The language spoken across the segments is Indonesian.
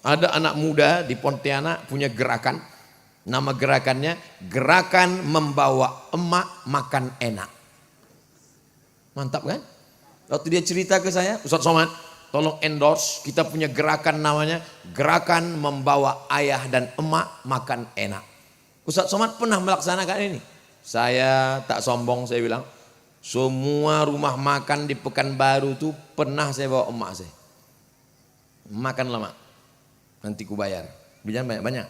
Ada anak muda di Pontianak punya gerakan, nama gerakannya Gerakan Membawa Emak Makan Enak. Mantap kan? Waktu dia cerita ke saya, Ustaz Somad, tolong endorse, kita punya gerakan namanya Gerakan Membawa Ayah dan Emak Makan Enak. Ustaz Somad pernah melaksanakan ini? Saya tak sombong, saya bilang, semua rumah makan di Pekanbaru itu pernah saya bawa emak saya. Makanlah mak, nanti ku bayar. Biar banyak-banyak.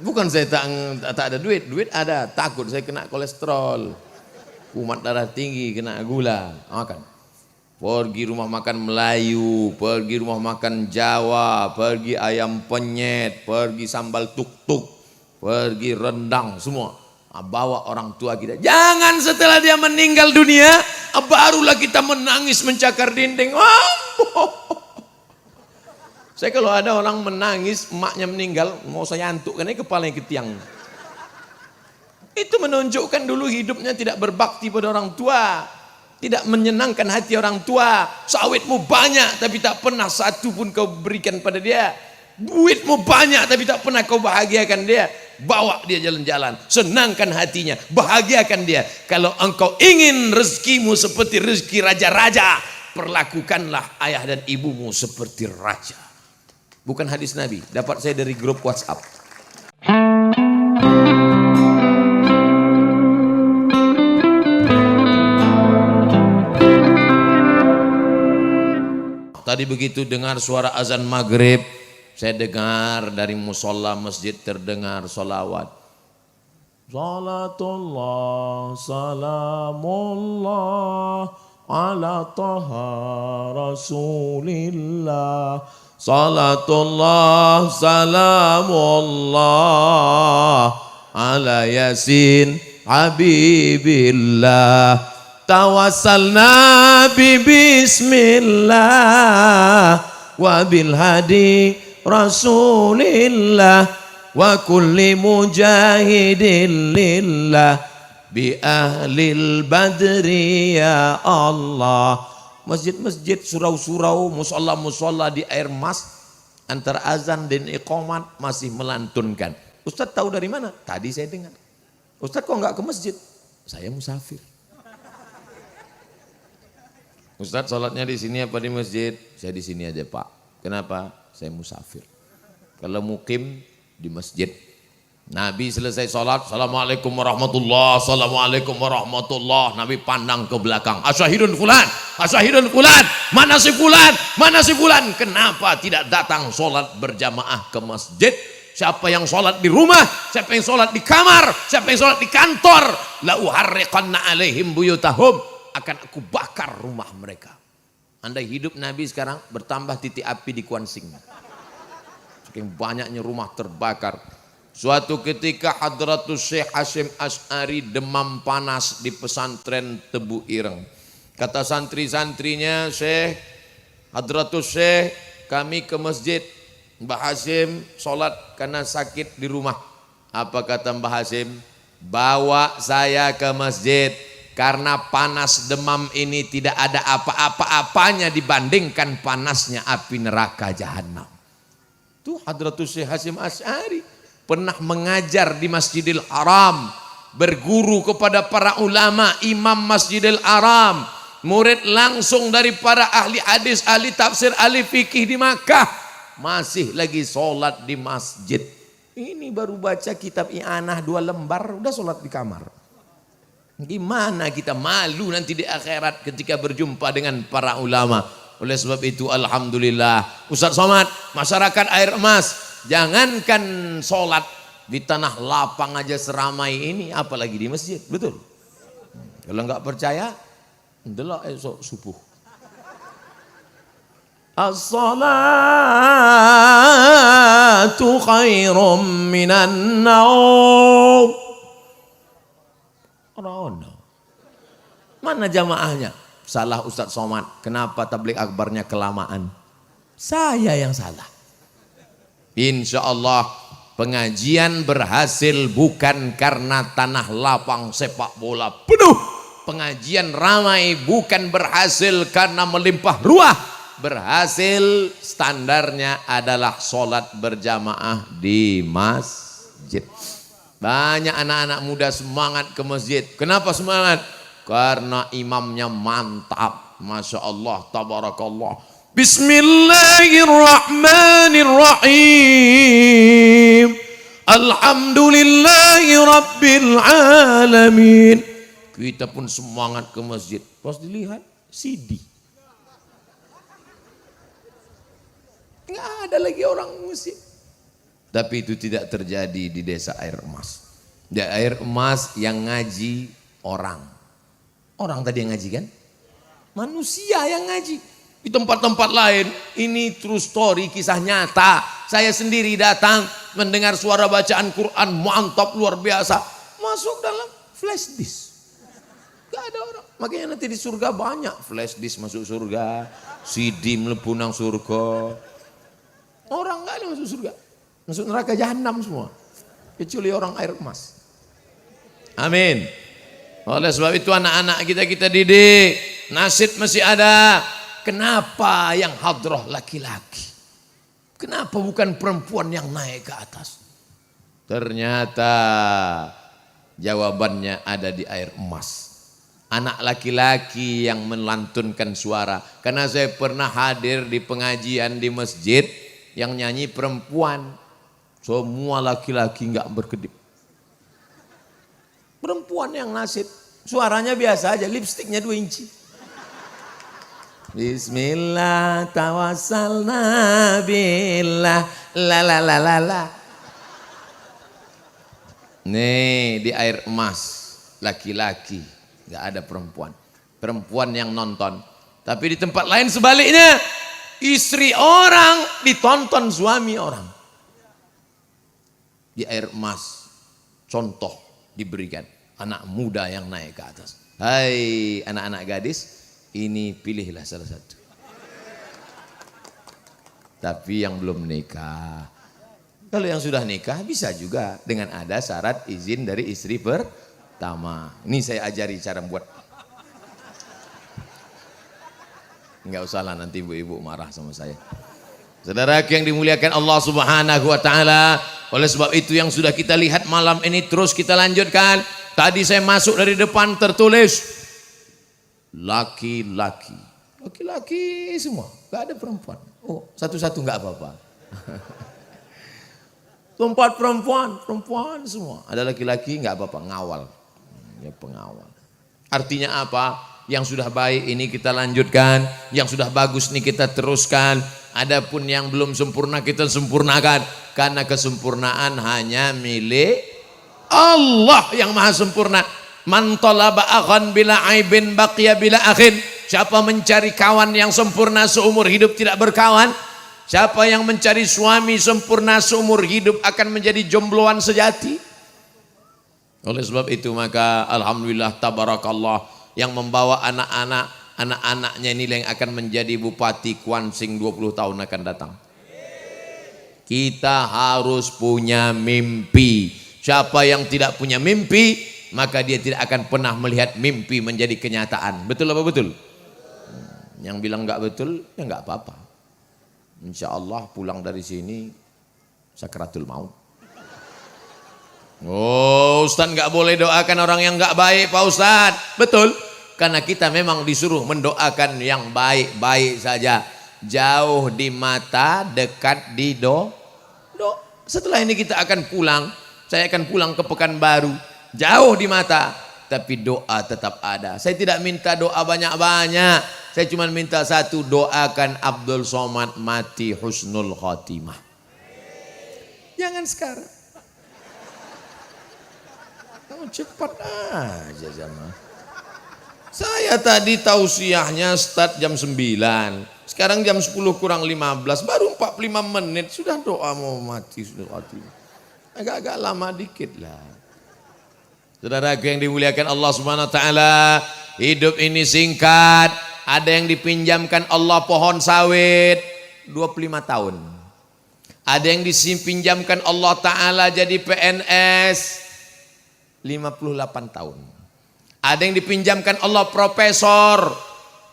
Bukan saya tak ada duit, duit ada, takut saya kena kolesterol, kumat darah tinggi, kena gula, makan. Pergi rumah makan Melayu, pergi rumah makan Jawa, pergi ayam penyet, pergi sambal tuk-tuk, pergi rendang, semua. Bawa orang tua kita. Jangan setelah dia meninggal dunia, barulah kita menangis mencakar dinding. Saya kalau ada orang menangis, emaknya meninggal, mau saya antukkan aja kepalanya ke tiang. Itu menunjukkan dulu hidupnya tidak berbakti pada orang tua, tidak menyenangkan hati orang tua. Sawitmu banyak tapi tak pernah satu pun kau berikan pada dia. Duitmu banyak tapi tak pernah kau bahagiakan dia. Bawa dia jalan-jalan, senangkan hatinya, bahagiakan dia. Kalau engkau ingin rezekimu seperti rezeki raja-raja, perlakukanlah ayah dan ibumu seperti raja. Bukan hadis Nabi, dapat saya dari grup WhatsApp. Tadi begitu dengar suara azan maghrib, saya dengar dari musola masjid terdengar solawat. Salatullah, salamullah, ala taha rasulillah. Salatullah, salamullah, ala yasin habibillah. Tawassalna bi bismillah wa bil hadi rasulillah wa kulli mujahidin lillah bi ahlil badri ya Allah. Masjid-masjid, surau-surau, musola-musola di air mas, antara azan dan iqamat masih melantunkan. Ustaz tahu dari mana? Tadi saya dengar. Ustaz kok enggak ke masjid? Saya musafir. Ustaz sholatnya di sini apa di masjid? Saya di sini aja Pak. Kenapa? Saya musafir. Kalau mukim di masjid. Nabi selesai sholat, assalamualaikum warahmatullah, assalamualaikum warahmatullah. Nabi pandang ke belakang, asyahidun fulan, asyahidun fulan, mana si fulan, mana si fulan. Kenapa tidak datang sholat berjamaah ke masjid? Siapa yang sholat di rumah, siapa yang sholat di kamar, siapa yang sholat di kantor, la uharriqanna alaihim buyutahum, akan aku bakar rumah mereka. Andai hidup Nabi sekarang bertambah titik api di Kuansing. Saking banyaknya rumah terbakar. Suatu ketika Hadratus Syekh Hasyim Asy'ari demam panas di pesantren Tebu Ireng. Kata santri-santrinya, Syekh, Hadratus Syekh, kami ke masjid. Mbah Hasyim sholat karena sakit di rumah. Apa kata Mbah Hasyim? Bawa saya ke masjid. Karena panas demam ini tidak ada apa-apa-apanya dibandingkan panasnya api neraka jahanam. Itu Hadratus Syekh Hasyim Asy'ari pernah mengajar di Masjidil Haram, berguru kepada para ulama, imam Masjidil Haram, murid langsung dari para ahli hadis, ahli tafsir, ahli fikih di Makkah, masih lagi sholat di masjid. Ini baru baca kitab I'anah 2 lembar, udah sholat di kamar. Gimana kita malu nanti di akhirat ketika berjumpa dengan para ulama. Oleh sebab itu alhamdulillah, Ustaz Somad, masyarakat Air Emas, jangankan sholat di tanah lapang aja seramai ini, apalagi di masjid, betul? Kalau nggak percaya, delok esok subuh. As-salatu khairum minan naum. Mana jamaahnya? Salah Ustaz Somad. Kenapa tabligh akbarnya kelamaan? Saya yang salah. Insya Allah pengajian berhasil bukan karena tanah lapang sepak bola penuh. Pengajian ramai bukan berhasil karena melimpah ruah. berhasil standarnya adalah sholat berjamaah di masjid. Banyak anak-anak muda semangat ke masjid. Kenapa semangat? Karena imamnya mantap. Masya Allah, tabarakallah. Bismillahirrahmanirrahim. Alhamdulillahi rabbil alamin. Kita pun semangat ke masjid. Pas dilihat CD. Nggak ada lagi orang musik. Tapi itu tidak terjadi di desa Air Emas. Di Air Emas yang ngaji orang. Orang tadi yang ngaji kan? Manusia yang ngaji. Di tempat-tempat lain, ini true story, kisah nyata. Saya sendiri datang mendengar suara bacaan Quran, mantap luar biasa. Masuk dalam flash disk. Gak ada orang. Makanya nanti di surga banyak flash disk masuk surga. CD melebu nang surga. Orang gak ada masuk surga. Masuk neraka jahanam semua. Kecuali orang Air Emas. Amin. Oleh sebab itu anak-anak kita didik. Nasib masih ada. Kenapa yang hadroh laki-laki? Kenapa bukan perempuan yang naik ke atas? Ternyata jawabannya ada di Air Emas. Anak laki-laki yang melantunkan suara. Karena saya pernah hadir di pengajian di masjid yang nyanyi perempuan. Semua laki-laki enggak berkedip. Perempuan yang nasib. Suaranya biasa aja, lipstiknya 2 inci. Bismillah tawassalna billah la la la la la. Nih di Air Emas laki-laki, nggak ada perempuan. Perempuan yang nonton. Tapi di tempat lain sebaliknya, istri orang ditonton suami orang. Di Air Emas contoh diberikan, anak muda yang naik ke atas. Hai anak-anak gadis, ini pilihlah salah satu. Tapi yang belum nikah. Kalau yang sudah nikah bisa juga dengan ada syarat izin dari istri pertama. Ini saya ajari cara buat. Enggak usahlah nanti ibu-ibu marah sama saya. Saudara yang dimuliakan Allah Subhanahu wa taala, oleh sebab itu yang sudah kita lihat malam ini terus kita lanjutkan. Tadi saya masuk dari depan tertulis laki-laki. Laki-laki semua, enggak ada perempuan. Oh, satu-satu enggak apa-apa. Tempat perempuan semua. Ada laki-laki enggak apa-apa, ngawal. Ya pengawal. Artinya apa? Yang sudah baik ini kita lanjutkan, yang sudah bagus ini kita teruskan. Adapun yang belum sempurna kita sempurnakan, karena kesempurnaan hanya milik Allah yang maha sempurna. Man talaba akhan bila aibin baqiya bila akhin. Siapa mencari kawan yang sempurna seumur hidup tidak berkawan. Siapa yang mencari suami sempurna seumur hidup akan menjadi jombloan sejati. Oleh sebab itu maka alhamdulillah tabarakallah yang membawa anak-anaknya inilah yang akan menjadi Bupati Kuansing 20 tahun akan datang. Kita harus punya mimpi. Siapa yang tidak punya mimpi, maka dia tidak akan pernah melihat mimpi menjadi kenyataan. Betul apa betul? Yang bilang enggak betul, ya enggak apa-apa. Insya Allah pulang dari sini sakratul maut. Oh, Ustaz enggak boleh doakan orang yang enggak baik, Pak Ustaz. Betul. Karena kita memang disuruh mendoakan yang baik-baik saja. Jauh di mata, dekat di Setelah ini kita akan pulang. Saya akan pulang ke Pekanbaru. Jauh di mata, tapi doa tetap ada. Saya tidak minta doa banyak-banyak. Saya cuma minta satu, doakan Abdul Somad mati husnul khotimah. Jangan sekarang. Oh, cepat aja zaman. Saya tadi tausiahnya start jam 9. Sekarang jam 10 kurang 15. Baru 45 menit sudah doa mau mati husnul khotimah. Agak-agak lama dikit lah. Saudara yang dimuliakan Allah Subhanahu wa taala, hidup ini singkat. Ada yang dipinjamkan Allah pohon sawit 25 tahun. Ada yang dipinjamkan Allah taala jadi PNS 58 tahun. Ada yang dipinjamkan Allah profesor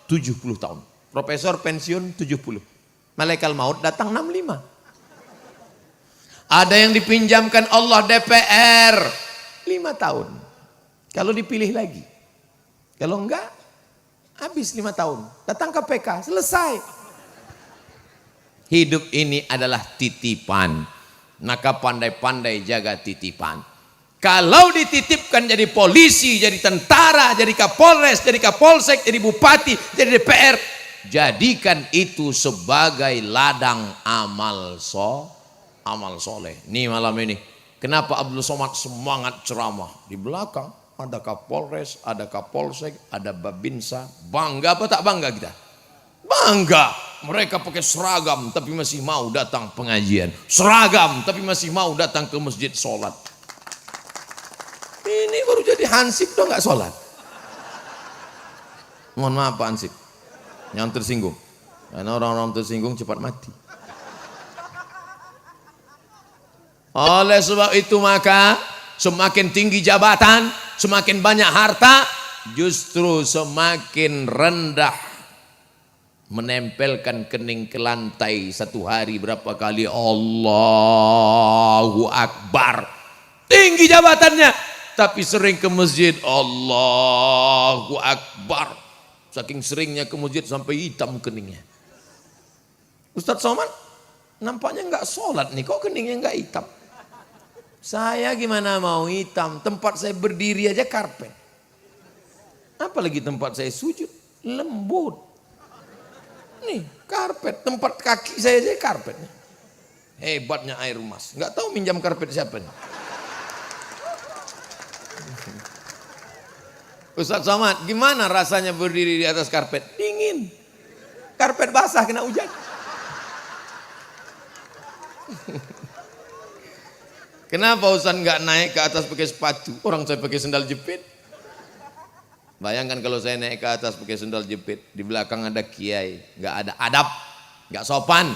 70 tahun. Profesor pensiun 70. Malaikat maut datang 65. Ada yang dipinjamkan Allah DPR 5 tahun. Kalau dipilih lagi. Kalau enggak, habis 5 tahun. Datang KPK, selesai. Hidup ini adalah titipan. Maka pandai-pandai jaga titipan. Kalau dititipkan jadi polisi, jadi tentara, jadi kapolres, jadi kapolsek, jadi bupati, jadi DPR, jadikan itu sebagai ladang amal soleh. Nih malam ini, kenapa Abdul Somad semangat ceramah? Di belakang ada kapolres, ada kapolsek, ada babinsa. Bangga apa tak bangga kita? Bangga. Mereka pakai seragam tapi masih mau datang pengajian. Seragam tapi masih mau datang ke masjid sholat. Ini baru jadi hansip dong nggak sholat. Mohon maaf Pak Hansip, yang tersinggung. Karena orang-orang tersinggung cepat mati. Oleh sebab itu maka semakin tinggi jabatan, semakin banyak harta, justru semakin rendah menempelkan kening ke lantai satu hari berapa kali Allahu Akbar. Tinggi jabatannya, tapi sering ke masjid Allahu Akbar. Saking seringnya ke masjid sampai hitam keningnya. Ustadz Somad nampaknya nggak sholat nih, kok keningnya nggak hitam? Saya gimana mau hitam? Tempat saya berdiri aja karpet. Apalagi tempat saya sujud, lembut. Nih karpet, tempat kaki saya aja karpet. Hebatnya air emas. Nggak tahu minjam karpet siapa nih. Ustadz Somad, gimana rasanya berdiri di atas karpet? Dingin. Karpet basah kena hujan. Kenapa Ustadz nggak naik ke atas pakai sepatu? Orang saya pakai sendal jepit. Bayangkan kalau saya naik ke atas pakai sendal jepit, di belakang ada kiai, nggak ada adab, nggak sopan.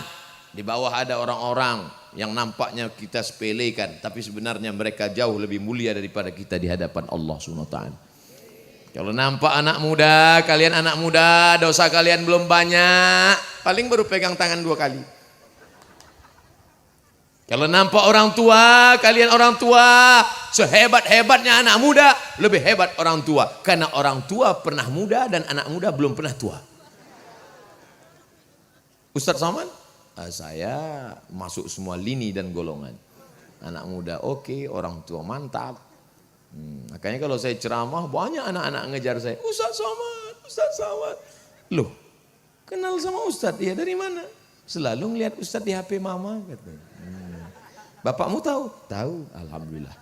Di bawah ada orang-orang yang nampaknya kita sepelekan, tapi sebenarnya mereka jauh lebih mulia daripada kita di hadapan Allah SWT. Kalau nampak anak muda, kalian anak muda, dosa kalian belum banyak, paling baru pegang tangan 2 kali. Kalau nampak orang tua, kalian orang tua, sehebat-hebatnya anak muda, lebih hebat orang tua. Karena orang tua pernah muda dan anak muda belum pernah tua. Ustadz Somad, saya masuk semua lini dan golongan. Anak muda oke, orang tua mantap. Makanya kalau saya ceramah banyak anak-anak ngejar saya. Ustadz Somad, Ustadz Somad. Loh, kenal sama Ustadz? Ya dari mana? Selalu ngeliat Ustadz di HP mama katanya. Bapakmu tahu? Tahu, alhamdulillah.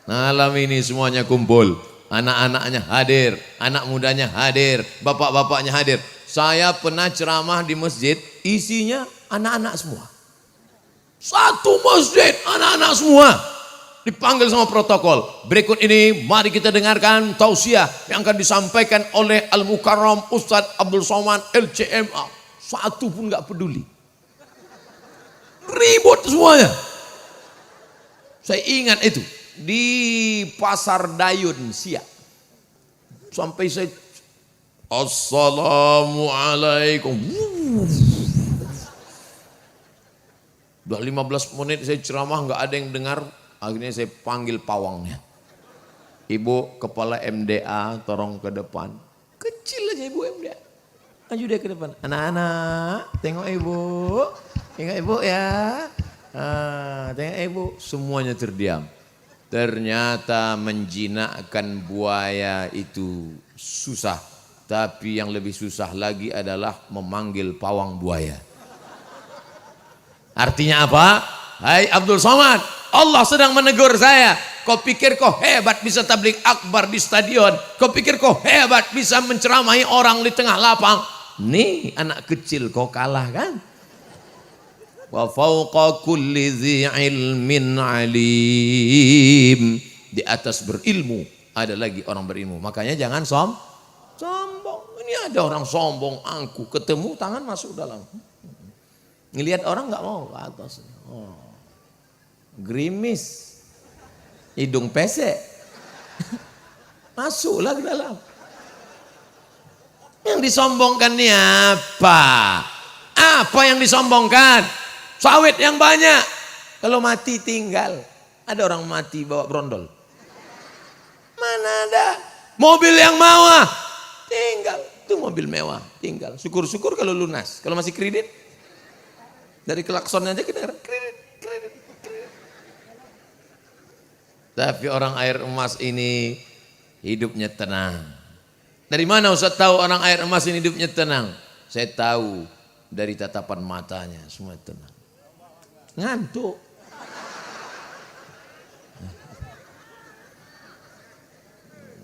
Malam ini semuanya kumpul. Anak-anaknya hadir, anak mudanya hadir, bapak-bapaknya hadir. Saya pernah ceramah di masjid, isinya anak-anak semua. Satu masjid, anak-anak semua. Dipanggil sama protokol. Berikut ini mari kita dengarkan tausiah yang akan disampaikan oleh Al-Mukarram Ustadz Abdul Somad LCMA. Satu pun gak peduli. Ribut semuanya. Saya ingat itu di Pasar Dayun Siak. Sampai saya Assalamualaikum. Udah 15 menit saya ceramah nggak ada yang dengar. Akhirnya saya panggil pawangnya. Ibu kepala MDA tolong ke depan. Kecil aja ibu MDA. Maju dia ke depan. Anak-anak tengok ibu. Tengok ibu ya. Tengok ibu. Semuanya terdiam. Ternyata menjinakkan buaya itu susah. Tapi yang lebih susah lagi adalah memanggil pawang buaya. Artinya apa? Hai Abdul Somad, Allah sedang menegur saya. Kau pikir kau hebat bisa tabligh akbar di stadion. Kau pikir kau hebat bisa menceramahi orang di tengah lapang. Nih anak kecil kau kalah kan? Wa fawqa kulli dzi ilmin alim. Di atas berilmu ada lagi orang berilmu. Makanya jangan sombong. Ini ada orang sombong, angkuh, ketemu tangan masuk dalam. Ngelihat orang nggak mau ke atas. Oh. Gerimis, hidung pesek, masuklah ke dalam. Yang disombongkan ini apa? Apa yang disombongkan? Sawit yang banyak. Kalau mati tinggal. Ada orang mati bawa brondol. Mana ada? Mobil yang mewah. Tinggal. Itu mobil mewah. Tinggal. Syukur-syukur kalau lunas. Kalau masih kredit. Dari klaksonnya aja kedengeran. Kredit. Tapi orang air emas ini hidupnya tenang. Dari mana Ustaz tahu orang air emas ini hidupnya tenang? Saya tahu dari tatapan matanya semua tenang. Ngantuk.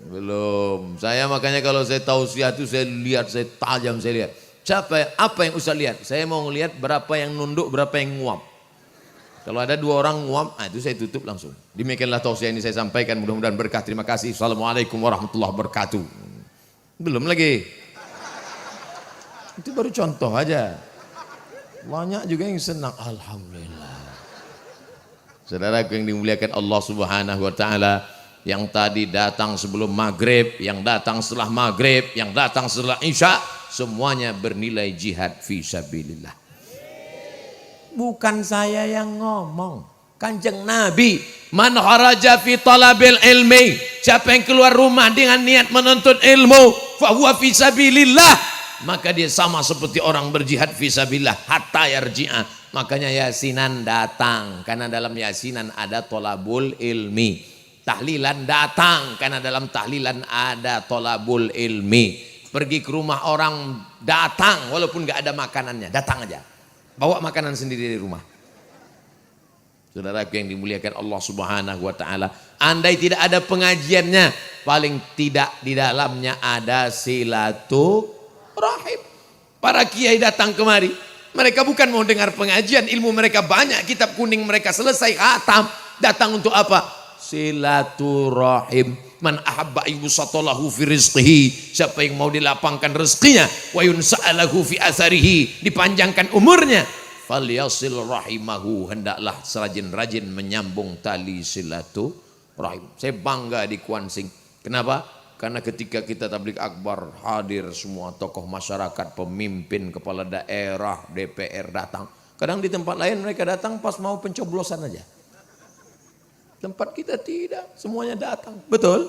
Belum. Saya makanya kalau saya tausiah itu saya lihat, saya tajam, saya lihat. Apa yang Ustaz lihat? Saya mau ngelihat berapa yang nunduk, berapa yang nguap. Kalau ada 2 orang nguap, itu saya tutup langsung. Demikianlah tausiah ini saya sampaikan, mudah-mudahan berkah. Terima kasih. Assalamualaikum warahmatullahi wabarakatuh. Belum lagi. Itu baru contoh aja. Banyak juga yang senang. Alhamdulillah. Saudaraku yang dimuliakan Allah Subhanahu wa taala, yang tadi datang sebelum maghrib, yang datang setelah maghrib, yang datang setelah isya, semuanya bernilai jihad fi sabilillah. Bukan saya yang ngomong, Kanjeng Nabi, man kharaja fi talabil ilmi, siapa yang keluar rumah dengan niat menuntut ilmu, fa huwa fi sabilillah, maka dia sama seperti orang berjihad fi sabilillah hatta yarji'a. Makanya yasinan datang karena dalam yasinan ada tolabul ilmi. Tahlilan datang karena dalam tahlilan ada tolabul ilmi. Pergi ke rumah orang datang walaupun gak ada makanannya, datang aja. Bawa makanan sendiri dari rumah. Saudaraku yang dimuliakan Allah Subhanahu wa taala, andai tidak ada pengajiannya, paling tidak di dalamnya ada silaturahim. Para kiai datang kemari, mereka bukan mau dengar pengajian, ilmu mereka banyak, kitab kuning mereka selesai khatam. Datang untuk apa? Silaturahim. Man ahabba yusatalahu fi rizqihi, siapa yang mau dilapangkan rezekinya, wa yunsa'alahu fi atharihi, dipanjangkan umurnya, falyasil rahimahu, hendaklah serajin-rajin menyambung tali silaturahim. Saya bangga di Kuansing. Kenapa? Karena ketika kita tabligh akbar, hadir semua tokoh masyarakat, pemimpin, kepala daerah, DPR datang. Kadang di tempat lain mereka datang pas mau pencoblosan aja. Tempat kita tidak, semuanya datang. Betul?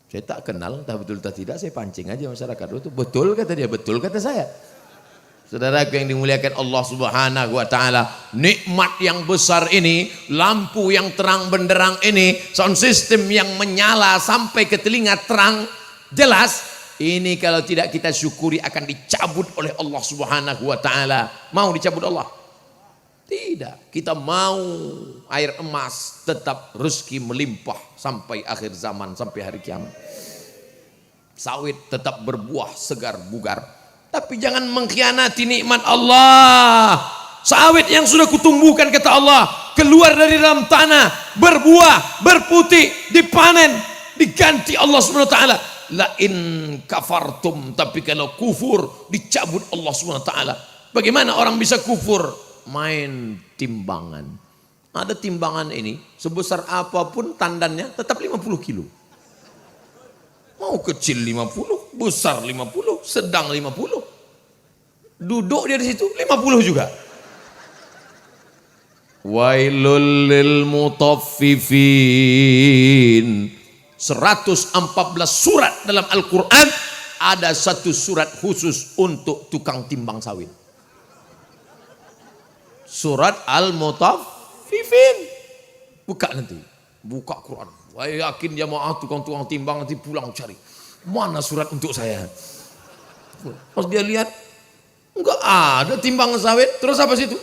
Saya tak kenal, entah betul atau tidak, saya pancing aja masyarakat. Itu betul kata dia, betul kata saya. Saudaraku yang dimuliakan Allah Subhanahu wa taala, nikmat yang besar ini, lampu yang terang benderang ini, sound system yang menyala sampai ke telinga terang jelas, ini kalau tidak kita syukuri akan dicabut oleh Allah Subhanahu wa taala. Mau dicabut Allah? Tidak, kita mau air emas tetap rezeki melimpah sampai akhir zaman, sampai hari kiamat. Sawit tetap berbuah segar bugar. Tapi jangan mengkhianati nikmat Allah. Sawit yang sudah kutumbuhkan kata Allah, keluar dari dalam tanah, berbuah, berputih, dipanen, diganti Allah Subhanahu wa taala. La in kafartum, tapi kalau kufur dicabut Allah Subhanahu wa taala. Bagaimana orang bisa kufur? Main timbangan. Ada timbangan ini sebesar apapun tandannya tetap 50 kilo. Mau kecil 50, besar 50, sedang 50. Duduk dia di situ 50 juga. Wailul lil mutaffifin. 114 surat dalam Al-Quran, ada satu surat khusus untuk tukang timbang sawit. Surat Al-Mutaffifin. Buka nanti, buka Quran. Saya yakin jamaah tukang-tukang timbang nanti pulang cari, mana surat untuk saya. Pas dia lihat, enggak ada timbangan sawit. Terus apa situ?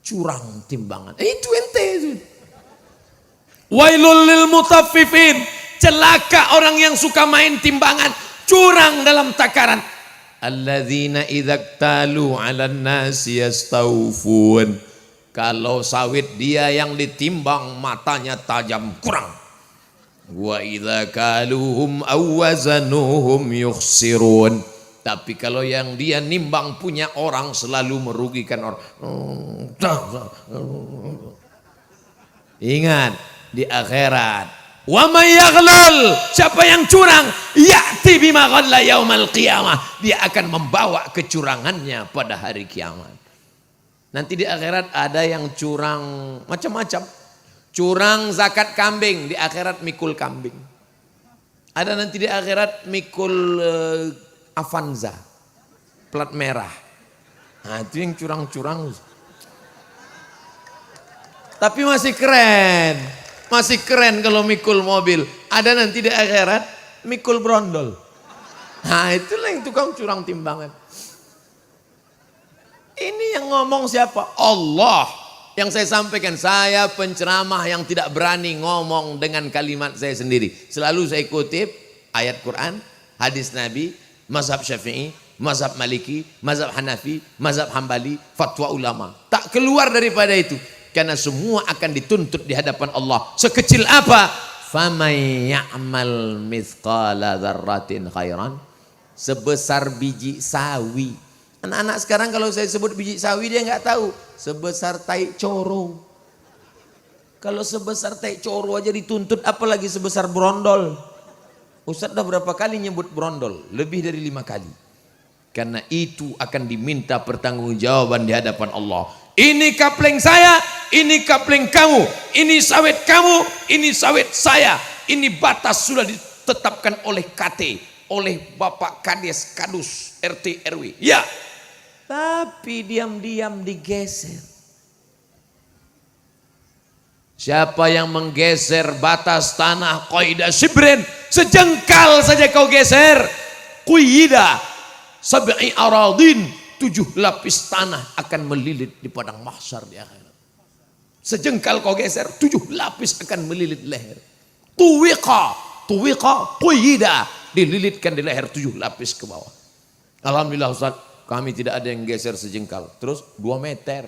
Curang timbangan. Itu ente itu. Wailul lil mutaffifin. Celaka orang yang suka main timbangan, curang dalam takaran. Alladzina idzaktalu 'alan nasi yastawfun. Kalau sawit dia yang ditimbang matanya tajam, kurang. Wa idza kaluhum aw wazanuhum yukhsirun. Tapi kalau yang dia nimbang punya orang selalu merugikan orang. Ingat, di akhirat Wa may yaghlul, siapa yang curang, ya'ti bima ghalla yaumal qiyamah, dia akan membawa kecurangannya pada hari kiamat. Nanti di akhirat ada yang curang macam-macam. Curang zakat kambing, di akhirat mikul kambing. Ada nanti di akhirat mikul Avanza plat merah. Nah, itu yang curang-curang. Tapi masih keren. Masih keren kalau mikul mobil. Ada nanti di akhirat mikul brondol. Nah, itulah yang tukang curang timbangan. Ini yang ngomong siapa? Allah. Yang saya sampaikan, saya penceramah yang tidak berani ngomong dengan kalimat saya sendiri. Selalu saya kutip ayat Quran, hadis Nabi, mazhab Syafi'i, mazhab Maliki, mazhab Hanafi, mazhab Hambali, fatwa ulama. Tak keluar daripada itu. Karena semua akan dituntut di hadapan Allah. Sekecil apa? Famay ya'mal mithqala dzarratin khairan. Sebesar biji sawi. Anak-anak sekarang kalau saya sebut biji sawi dia nggak tahu. Sebesar tai coro. Kalau sebesar tai coro aja dituntut, apalagi sebesar brondol. Ustaz dah berapa kali nyebut brondol? Lebih dari 5 kali. Karena itu akan diminta pertanggungjawaban di hadapan Allah. Ini kapleng saya, ini kapleng kamu, ini sawit kamu, ini sawit saya. Ini batas sudah ditetapkan oleh KT, oleh Bapak Kades, Kadus, RT, RW. Ya, tapi diam-diam digeser. Siapa yang menggeser batas tanah qaidah shibrin, sejengkal saja kau geser, quyida sab'i aradin, 7 lapis tanah akan melilit di padang mahsyar di akhirat. Sejengkal kau geser, 7 lapis akan melilit leher. Tuwiqa quyida, dililitkan di leher 7 lapis ke bawah. Alhamdulillah Ustaz, kami tidak ada yang geser sejengkal. Terus 2 meter.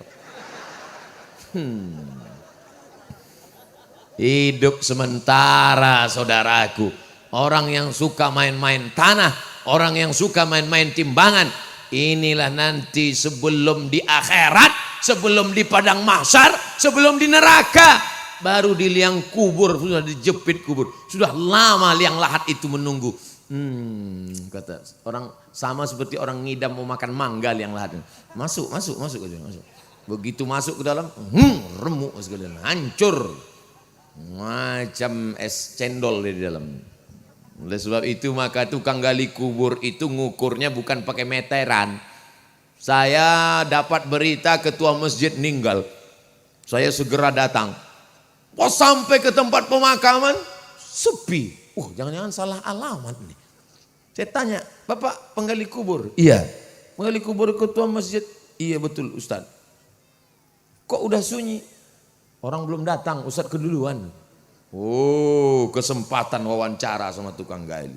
Hidup sementara saudaraku. Orang yang suka main-main tanah, orang yang suka main-main timbangan, inilah nanti sebelum di akhirat, sebelum di padang mahsyar, sebelum di neraka, baru di liang kubur, sudah dijepit kubur. Sudah lama liang lahat itu menunggu. Kata orang, sama seperti orang ngidam mau makan mangga liang lahat. Masuk. Begitu masuk ke dalam, remuk sekali, hancur. Macam es cendol di dalam. Oleh sebab itu maka tukang gali kubur itu ngukurnya bukan pakai meteran. Saya dapat berita ketua masjid meninggal. Saya segera datang. Pas sampai ke tempat pemakaman, sepi. Jangan-jangan salah alamat nih. Saya tanya, Bapak penggali kubur? Iya. Penggali kubur ketua masjid? Iya betul Ustaz. Kok udah sunyi? Orang belum datang, Ustaz keduluan. Kesempatan wawancara sama tukang gali.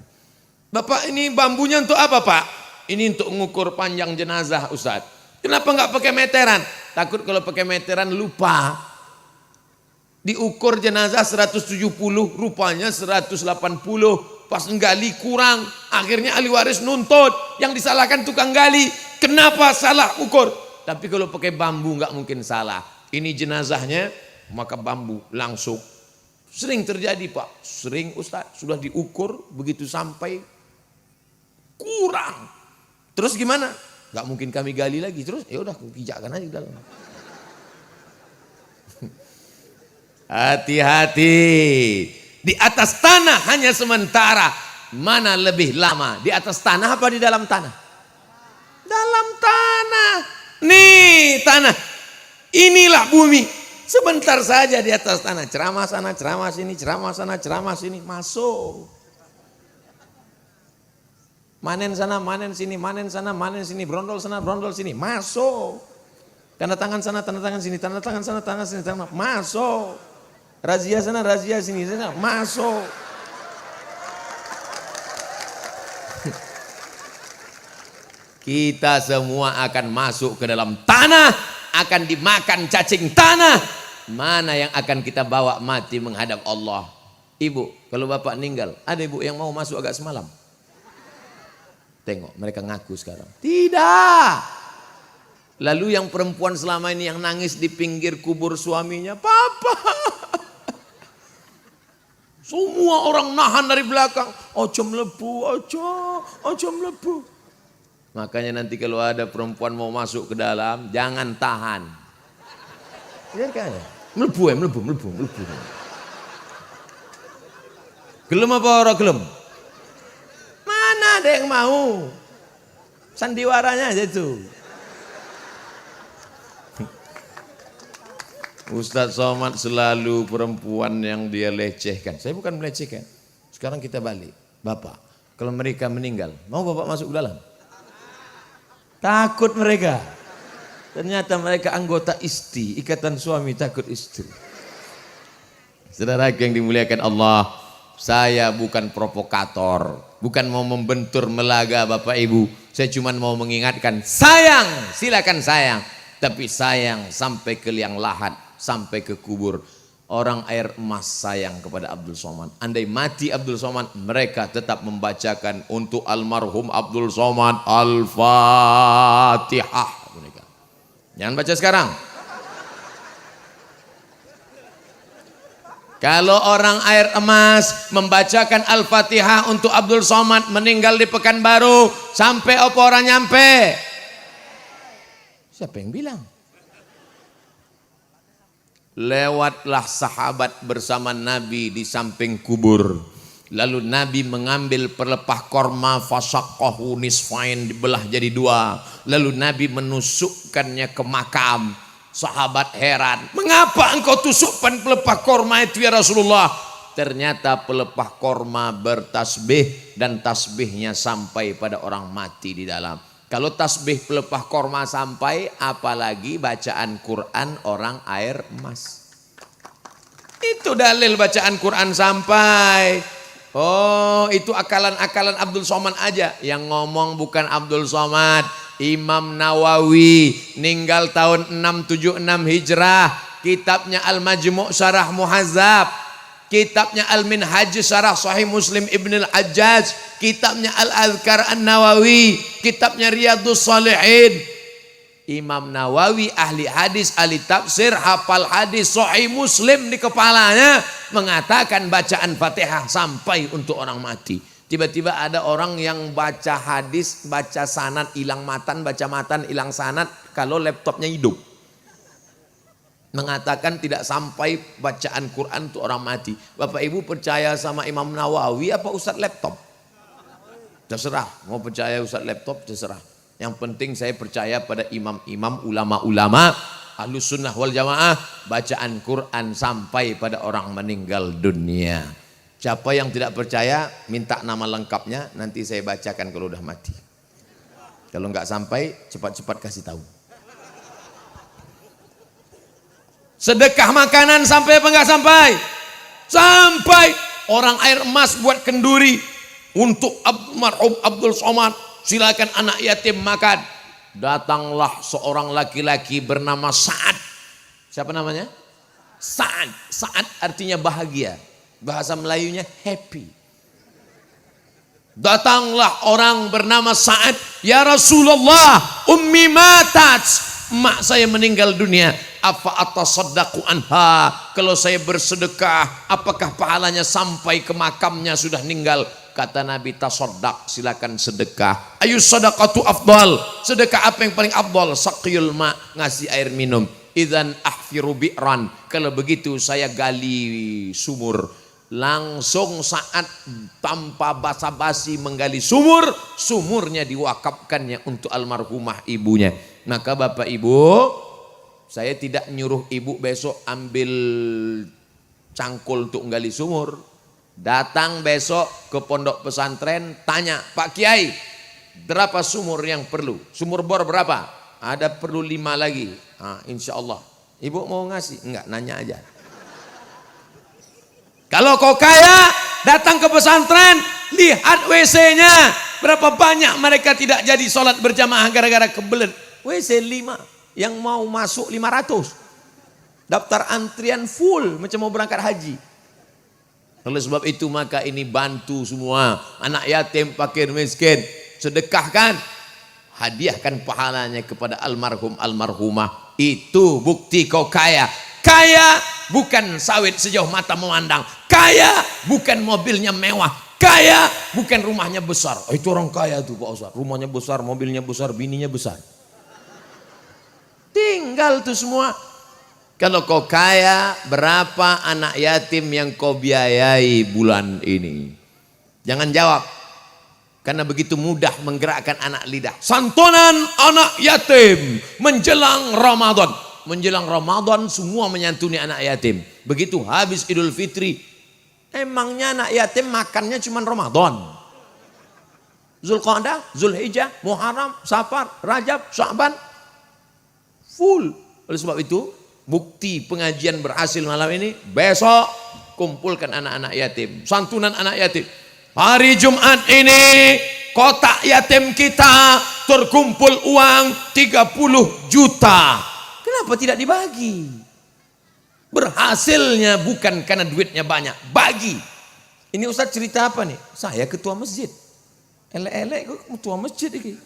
Bapak ini bambunya untuk apa Pak? Ini untuk mengukur panjang jenazah Ustaz. Kenapa nggak pakai meteran? Takut kalau pakai meteran lupa. Diukur jenazah 170, rupanya 180. Pas nggali kurang, akhirnya ahli waris nuntut. Yang disalahkan tukang gali. Kenapa salah ukur? Tapi kalau pakai bambu nggak mungkin salah. Ini jenazahnya, maka bambu langsung. Sering terjadi Pak, sering Ustaz, sudah diukur begitu sampai kurang. Terus gimana? Gak mungkin kami gali lagi, terus ya udah pijakkan aja di dalam. Hati-hati, di atas tanah hanya sementara. Mana lebih lama, di atas tanah apa di dalam tanah? Dalam tanah. Nih tanah, inilah bumi. Sebentar saja di atas tanah, ceramah sana, ceramah sini, ceramah sana, ceramah sini, masuk. Manen sana, manen sini, manen sana, manen sini, brondol sana, brondol sini, masuk. Tanda tangan sana, tanda tangan sini, tanda tangan sana, tanda sini, tanda masuk. Razia sana, razia sini, sana, masuk. Kita semua akan masuk ke dalam tanah, akan dimakan cacing tanah. Mana yang akan kita bawa mati menghadap Allah? Ibu, kalau bapak meninggal, ada ibu yang mau masuk agak semalam? Tengok, mereka ngaku sekarang. Tidak. Lalu yang perempuan selama ini yang nangis di pinggir kubur suaminya, Papa. Semua orang nahan dari belakang. Ojo mlebu, ojo mlebu. Makanya nanti kalau ada perempuan mau masuk ke dalam, jangan tahan. Biarkan. Mlebu. Gelem apa ora gelem? Mana ada yang mau? Sandiwaranya aja itu. Ustadz Somad selalu perempuan yang dia lecehkan. Saya bukan melecehkan. Sekarang kita balik. Bapak, kalau mereka meninggal, mau bapak masuk ke dalam? Takut mereka. Ternyata mereka anggota ISTI, Ikatan Suami Takut Istri. Saudara yang dimuliakan Allah, saya bukan provokator, bukan mau membentur melaga Bapak Ibu. Saya cuma mau mengingatkan, sayang, silakan sayang. Tapi sayang sampai ke liang lahat, sampai ke kubur. Orang air emas sayang kepada Abdul Somad. Andai mati Abdul Somad, mereka tetap membacakan untuk almarhum Abdul Somad Al-Fatihah. Jangan baca sekarang. Kalau orang air emas membacakan Al-Fatihah untuk Abdul Somad meninggal di Pekanbaru, sampai apa orang nyampe? Siapa yang bilang? Lewatlah sahabat bersama Nabi di samping kubur. Lalu Nabi mengambil pelepah korma, fasaqqahu nisfain, dibelah jadi dua. Lalu Nabi menusukkannya ke makam. Sahabat heran, mengapa engkau tusukkan pelepah korma itu ya Rasulullah? Ternyata pelepah korma bertasbih dan tasbihnya sampai pada orang mati di dalam. Kalau tasbih pelepah korma sampai, apalagi bacaan Quran orang air emas. Itu dalil bacaan Quran sampai. Oh, itu akalan-akalan Abdul Somad aja. Yang ngomong bukan Abdul Somad, Imam Nawawi, meninggal tahun 676 Hijrah. Kitabnya Al-Majmu' Syarah Muhazzab. Kitabnya Al-Minhaj Syarah Sahih Muslim Ibn Al-Hajjaj, kitabnya Al-Adhkar An-Nawawi, kitabnya Riyadhus Shalihin. Imam Nawawi ahli hadis, ahli tafsir, hafal hadis Sahih Muslim di kepalanya, mengatakan bacaan Fatihah sampai untuk orang mati. Tiba-tiba ada orang yang baca hadis, baca sanad hilang matan, baca matan hilang sanad kalau laptopnya hidup. Mengatakan tidak sampai bacaan Quran untuk orang mati. Bapak Ibu percaya sama Imam Nawawi apa Ustadz laptop? Terserah, mau percaya Ustadz laptop terserah. Yang penting saya percaya pada imam-imam, ulama-ulama Ahlus Sunnah wal Jamaah, bacaan Quran sampai pada orang meninggal dunia. Siapa yang tidak percaya minta nama lengkapnya, nanti saya bacakan kalau udah mati. Kalau nggak sampai cepat-cepat kasih tahu. Sedekah makanan sampai apa enggak sampai? Sampai. Orang air emas buat kenduri untuk almarhum Abdul Somad. Silakan anak yatim makan. Datanglah seorang laki-laki bernama Sa'ad. Siapa namanya? Sa'ad. Sa'ad artinya bahagia. Bahasa Melayunya happy. Datanglah orang bernama Sa'ad. Ya Rasulullah, ummi matat. Mak saya meninggal dunia. Apa atasaddaqu anha? Kalau saya bersedekah, apakah pahalanya sampai ke makamnya sudah meninggal? Kata Nabi, tasaddaq, silakan sedekah. Ayu sadaqatu afdal. Sedekah apa yang paling afdal? Saqiyul ma, ngasih air minum. Idzan ahfiru bi'ran. Kalau begitu saya gali sumur. Langsung saat tanpa basa-basi menggali sumur, sumurnya diwakafkannya untuk almarhumah ibunya. Maka Bapak Ibu, saya tidak nyuruh ibu besok ambil cangkul untuk menggali sumur. Datang besok ke pondok pesantren, tanya, Pak Kiai, berapa sumur yang perlu? Sumur bor berapa? Ada perlu 5 lagi. Insya Allah. Ibu mau ngasih? Enggak, nanya aja. Kalau kau kaya, datang ke pesantren, lihat WC-nya. Berapa banyak mereka tidak jadi sholat berjamaah gara-gara kebelet. WC 5, yang mau masuk 500. Daftar antrian full, macam mau berangkat haji. Oleh sebab itu maka ini bantu semua. Anak yatim, fakir, miskin. Sedekahkan. Hadiahkan pahalanya kepada almarhum, almarhumah. Itu bukti kau kaya. Kaya bukan sawit sejauh mata memandang. Kaya bukan mobilnya mewah, kaya bukan rumahnya besar. Oh, itu orang kaya tuh Pak Ustaz, rumahnya besar, mobilnya besar, bininya besar. Tinggal tuh semua. Kalau kau kaya, berapa anak yatim yang kau biayai bulan ini? Jangan jawab, karena begitu mudah menggerakkan anak lidah. Santunan anak yatim menjelang Ramadan. Menjelang Ramadan semua menyantuni anak yatim. Begitu habis Idul Fitri, emangnya anak yatim makannya cuma Ramadan? Zulqa'dah, Zulhijjah, Muharram, Safar, Rajab, Sya'ban, full. Oleh sebab itu, bukti pengajian berhasil malam ini, besok kumpulkan anak-anak yatim, santunan anak yatim. Hari Jumat ini kotak yatim kita terkumpul uang 30 juta. Kenapa tidak dibagi? Berhasilnya bukan karena duitnya banyak, bagi. Ini Ustaz cerita apa nih? Saya ketua masjid. Elek-elek kok ketua masjid ini.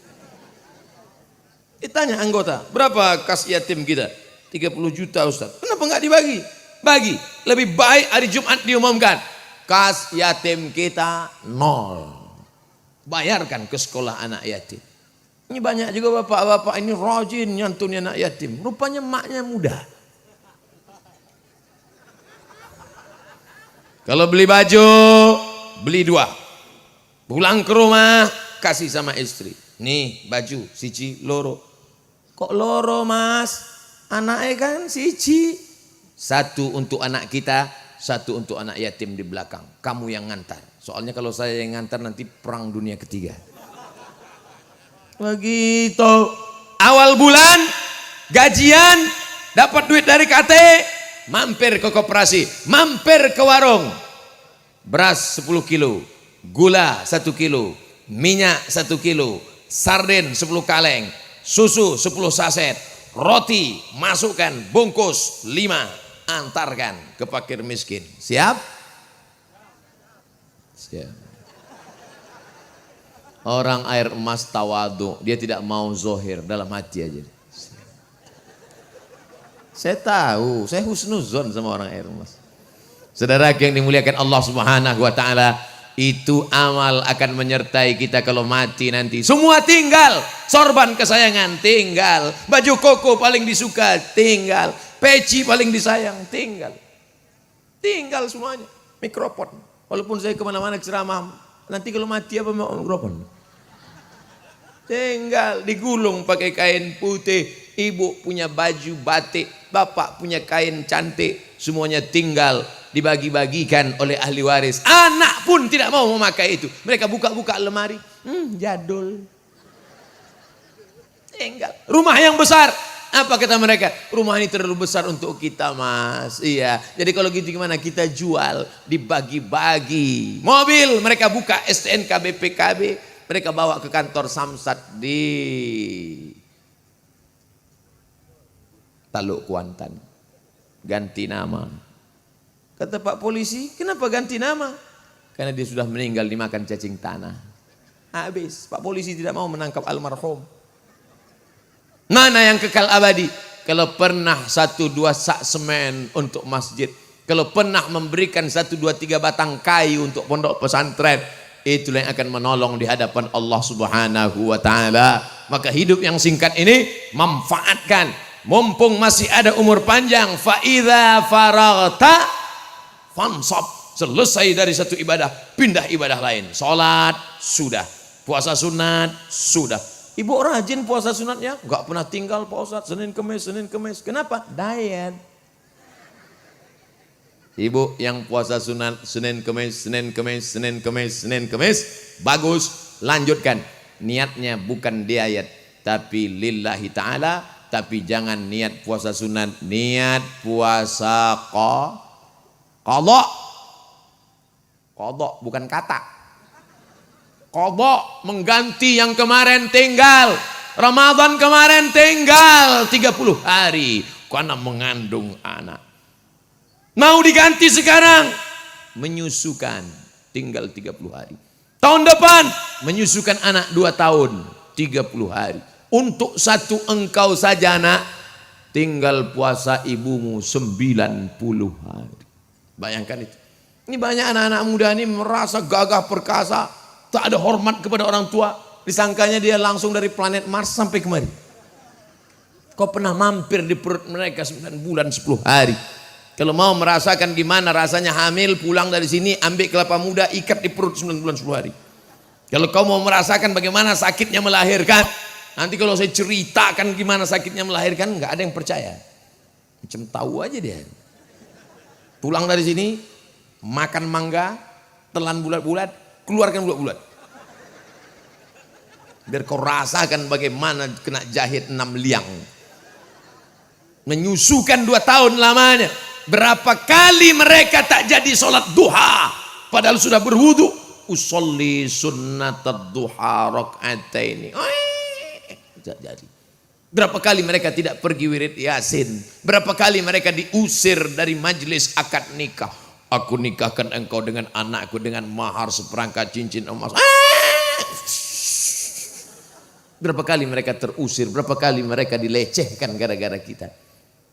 Ditanya anggota, berapa kas yatim kita? 30 juta Ustaz. Kenapa enggak dibagi? Bagi. Lebih baik hari Jumat diumumkan, kas yatim kita 0. Bayarkan ke sekolah anak yatim. Ini banyak juga bapak-bapak ini rajin nyantuni anak yatim. Rupanya maknya muda. Kalau beli baju, beli 2. Pulang ke rumah, kasih sama istri. Nih baju, siji loro. Kok loro mas? Anaknya kan siji. 1 untuk anak kita, 1 untuk anak yatim di belakang. Kamu yang ngantar. Soalnya kalau saya yang ngantar nanti perang dunia ketiga. Begitu. Awal bulan, gajian, dapat duit dari KT, mampir ke koperasi, mampir ke warung. Beras 10 kilo, gula 1 kilo, minyak 1 kilo, sarden 10 kaleng, susu 10 saset, roti masukkan bungkus 5, antarkan ke fakir miskin. Siap? Siap. Orang air emas tawadu, dia tidak mau zohir, dalam hati aja. Saya tahu, saya husnuzon sama orang air emas. Saudara yang dimuliakan Allah Subhanahu wa taala, itu amal akan menyertai kita kalau mati nanti. Semua tinggal, sorban kesayangan tinggal, baju koko paling disuka tinggal, peci paling disayang tinggal. Tinggal semuanya, mikrofon. Walaupun saya kemana-mana ceramah, nanti kalau mati apa mau mikrofon? Tinggal digulung pakai kain putih, ibu punya baju batik, bapak punya kain cantik, semuanya tinggal dibagi-bagikan oleh ahli waris. Anak pun tidak mau memakai itu. Mereka buka-buka lemari, jadul. Tinggal. Rumah yang besar, apa kata mereka? Rumah ini terlalu besar untuk kita mas. Iya. Jadi kalau gitu gimana? Kita jual, dibagi-bagi. Mobil mereka buka STNK BPKB, mereka bawa ke kantor Samsat di Taluk Kuantan. Ganti nama. Kata Pak Polisi, kenapa ganti nama? Karena dia sudah meninggal dimakan cacing tanah. Habis. Pak Polisi tidak mau menangkap almarhum. Mana yang kekal abadi? Kalau pernah 1-2 sak semen untuk masjid, kalau pernah memberikan 1-2-3 batang kayu untuk pondok pesantren, itulah yang akan menolong di hadapan Allah Subhanahu wa taala. Maka hidup yang singkat ini manfaatkan, mumpung masih ada umur panjang. Fa idza faraghta fansab. Selesai dari satu ibadah, pindah ibadah lain. Salat sudah, puasa sunat sudah. Ibu rajin puasa sunatnya, enggak pernah tinggal Pak Ustaz, Senin Kemis, Senin Kemis. Kenapa? Diet. Ibu yang puasa sunat Senin Kemis, Senin Kemis, Senin Kemis, Senin Kemis, bagus, lanjutkan. Niatnya bukan diet, tapi lillahi ta'ala. Tapi jangan niat puasa sunat, niat puasa qadha. Qadha bukan kata. Qadha mengganti yang kemarin tinggal. Ramadan kemarin tinggal 30 hari karena mengandung anak. Mau diganti sekarang, menyusukan tinggal 30 hari. Tahun depan menyusukan anak 2 tahun 30 hari. Untuk 1 engkau saja anak, tinggal puasa ibumu 90 hari. Bayangkan itu. Ini banyak anak-anak muda ini merasa gagah perkasa, tak ada hormat kepada orang tua. Disangkanya dia langsung dari planet Mars sampai kemari. Kau pernah mampir di perut mereka 9 bulan 10 hari. Kalau mau merasakan gimana rasanya hamil, pulang dari sini, ambil kelapa muda, ikat di perut 9 bulan 10 hari. Kalau kau mau merasakan bagaimana sakitnya melahirkan, nanti kalau saya ceritakan gimana sakitnya melahirkan, nggak ada yang percaya. Macam tahu aja dia. Pulang dari sini, makan mangga, telan bulat-bulat, keluarkan bulat-bulat. Biar kau rasakan bagaimana kena jahit 6 liang. Menyusukan 2 tahun lamanya. Berapa kali mereka tak jadi sholat duha, padahal sudah berwudu. Usolli sunnatad duha rak'ataini. Tidak jadi. Berapa kali mereka tidak pergi wirid yasin. Berapa kali mereka diusir dari majlis akad nikah. Aku nikahkan engkau dengan anakku dengan mahar seperangkat cincin emas. Berapa kali mereka terusir, berapa kali mereka dilecehkan gara-gara kita.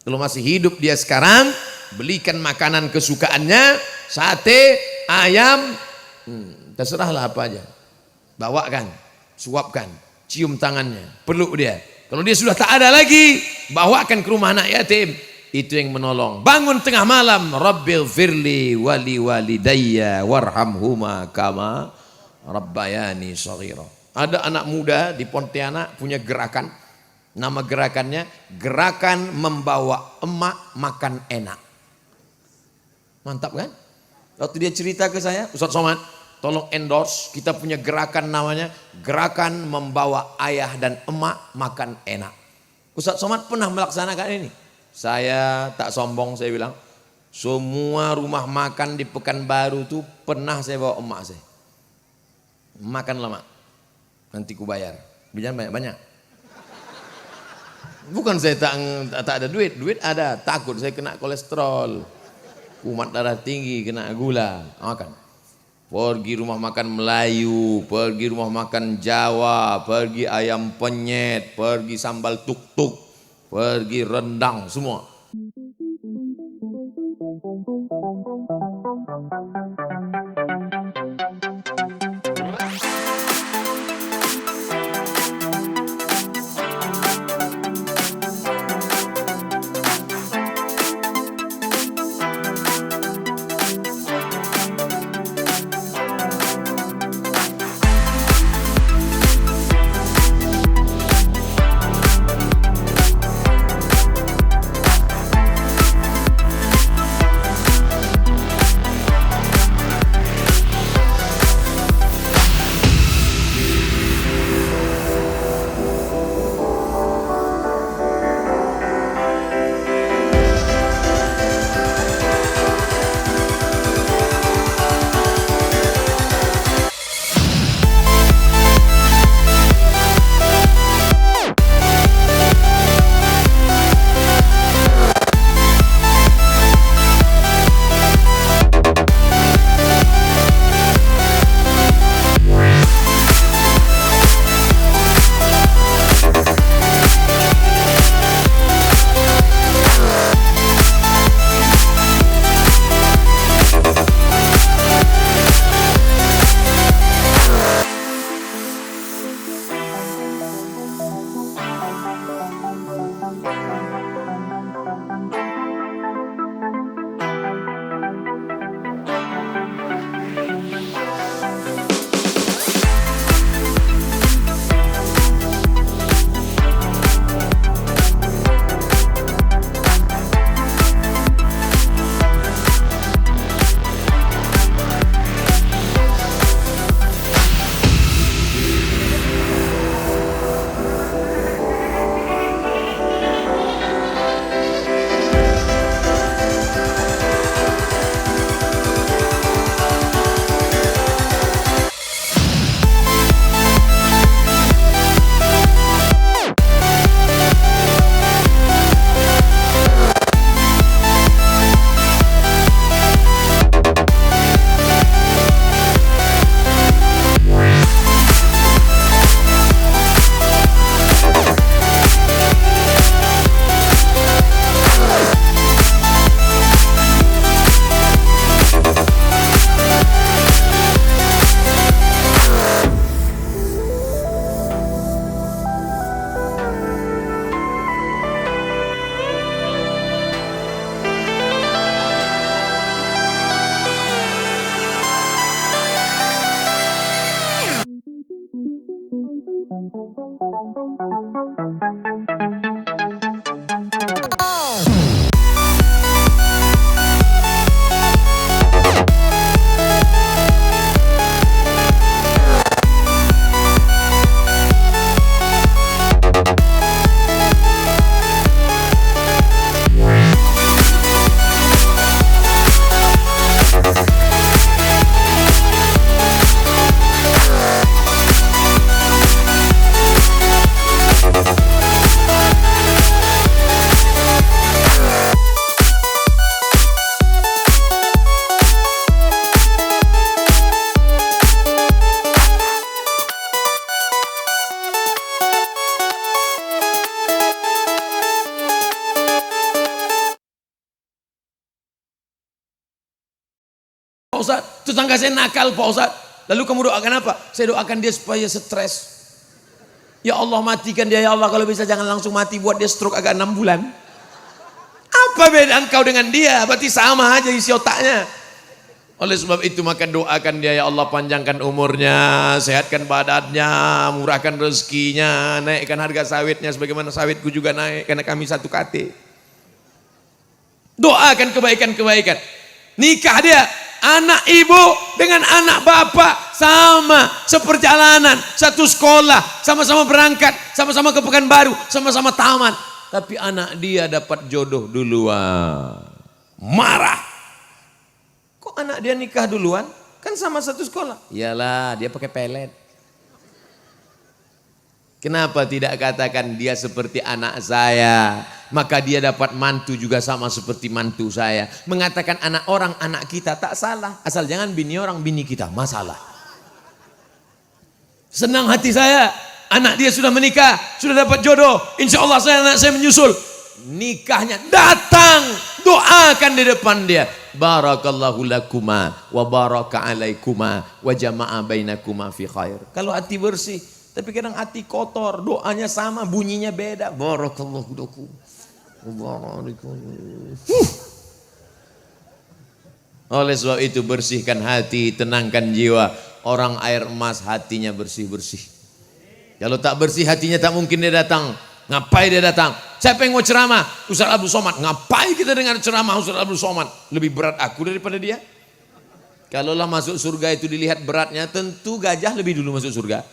Kalau masih hidup dia sekarang, belikan makanan kesukaannya, sate, ayam, terserahlah apa aja. Bawakan, suapkan, cium tangannya, peluk dia. Kalau dia sudah tak ada lagi, bawakan ke rumah anak yatim. Itu yang menolong. Bangun tengah malam, Rabbil firli wali walidayya warhamhuma kama rabbayani shaghira. Ada anak muda di Pontianak punya gerakan. Nama gerakannya gerakan membawa emak makan enak. Mantap kan? Waktu dia cerita ke saya, Ustaz Somad, tolong endorse, kita punya gerakan namanya gerakan membawa ayah dan emak makan enak. Ustaz Somad pernah melaksanakan ini. Saya tak sombong, saya bilang, semua rumah makan di Pekanbaru tuh pernah saya bawa emak saya. Makanlah mak, nanti ku bayar. Biar banyak-banyak. Bukan saya tak ada duit, duit ada, takut saya kena kolesterol, kumat darah tinggi, kena gula, makan. Pergi rumah makan Melayu, pergi rumah makan Jawa, pergi ayam penyet, pergi sambal tuk-tuk, pergi rendang, semua. Ustaz. Tetangga saya nakal Pak Ustaz. Lalu kamu doakan apa? Saya doakan dia supaya stres. Ya Allah matikan dia ya Allah, kalau bisa jangan langsung mati, buat dia stroke agak 6 bulan. Apa beda engkau dengan dia? Berarti sama aja isi otaknya. Oleh sebab itu maka doakan dia, ya Allah panjangkan umurnya, sehatkan badannya, murahkan rezekinya, naikkan harga sawitnya sebagaimana sawitku juga naik karena kami satu KT. Doakan kebaikan-kebaikan. Nikah dia, anak ibu dengan anak bapak sama, seperjalanan, satu sekolah, sama-sama berangkat, sama-sama ke Pekanbaru, sama-sama tamat. Tapi anak dia dapat jodoh duluan. Marah. Kok anak dia nikah duluan? Kan sama satu sekolah. Iyalah, dia pakai pelet. Kenapa tidak katakan dia seperti anak saya? Maka dia dapat mantu juga sama seperti mantu saya. Mengatakan anak orang, anak kita tak salah. Asal jangan bini orang, bini kita masalah. Senang hati saya, anak dia sudah menikah, sudah dapat jodoh. Insya Allah anak saya menyusul. Nikahnya datang, doakan di depan dia. Barakallahu lakuma wa baraka alaikuma wa jama'a bainakuma fi khair. Kalau hati bersih, tapi kadang hati kotor, doanya sama, bunyinya beda. Barakallahu lakum. Oleh sebab itu bersihkan hati, tenangkan jiwa. Orang air emas hatinya bersih-bersih. Kalau tak bersih hatinya tak mungkin dia datang. Ngapain dia datang? Siapa yang mau ceramah? Ustaz Abdul Somad. Ngapain kita dengar ceramah Ustaz Abdul Somad? Lebih berat aku daripada dia. Kalaulah masuk surga itu dilihat beratnya, tentu gajah lebih dulu masuk surga.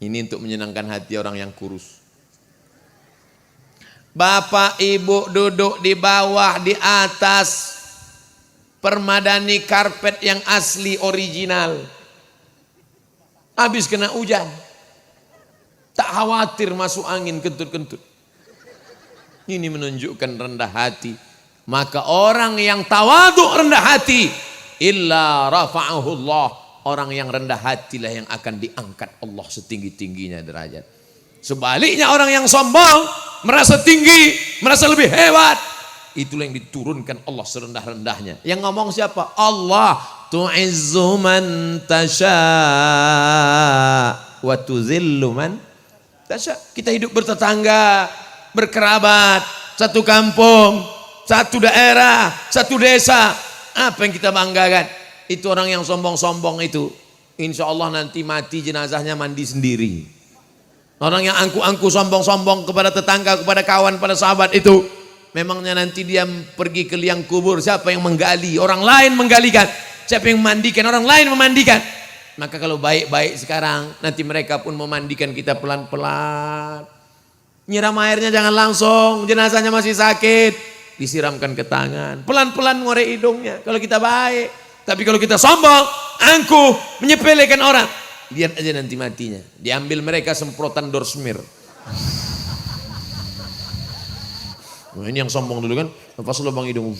Ini untuk menyenangkan hati orang yang kurus. Bapak ibu duduk di bawah, di atas permadani karpet yang asli original. Habis kena hujan, tak khawatir masuk angin kentut-kentut. Ini menunjukkan rendah hati. Maka orang yang tawaduk rendah hati, illa rafa'ahullah. Orang yang rendah hatilah yang akan diangkat Allah setinggi-tingginya derajat. Sebaliknya orang yang sombong, merasa tinggi, merasa lebih hebat, itulah yang diturunkan Allah serendah-rendahnya. Yang ngomong siapa? Allah. Tu'izzu man tasha wa tuzillu man tasha. Kita hidup bertetangga, berkerabat, satu kampung, satu daerah, satu desa. Apa yang kita banggakan? Itu orang yang sombong-sombong itu, insya Allah nanti mati jenazahnya mandi sendiri. Orang yang angku-angku sombong-sombong kepada tetangga, kepada kawan, pada sahabat itu, memangnya nanti dia pergi ke liang kubur, siapa yang menggali? Orang lain menggalikan. Siapa yang memandikan? Orang lain memandikan. Maka kalau baik-baik sekarang, nanti mereka pun memandikan kita pelan-pelan. Nyiram airnya jangan langsung, jenazahnya masih sakit, disiramkan ke tangan, pelan-pelan ngorek hidungnya. Kalau kita baik. Tapi kalau kita sombong, angkuh, menyepelekan orang, lihat aja nanti matinya. Diambil mereka semprotan dorsmir. Nah, ini yang sombong dulu kan, lepas lubang hidung.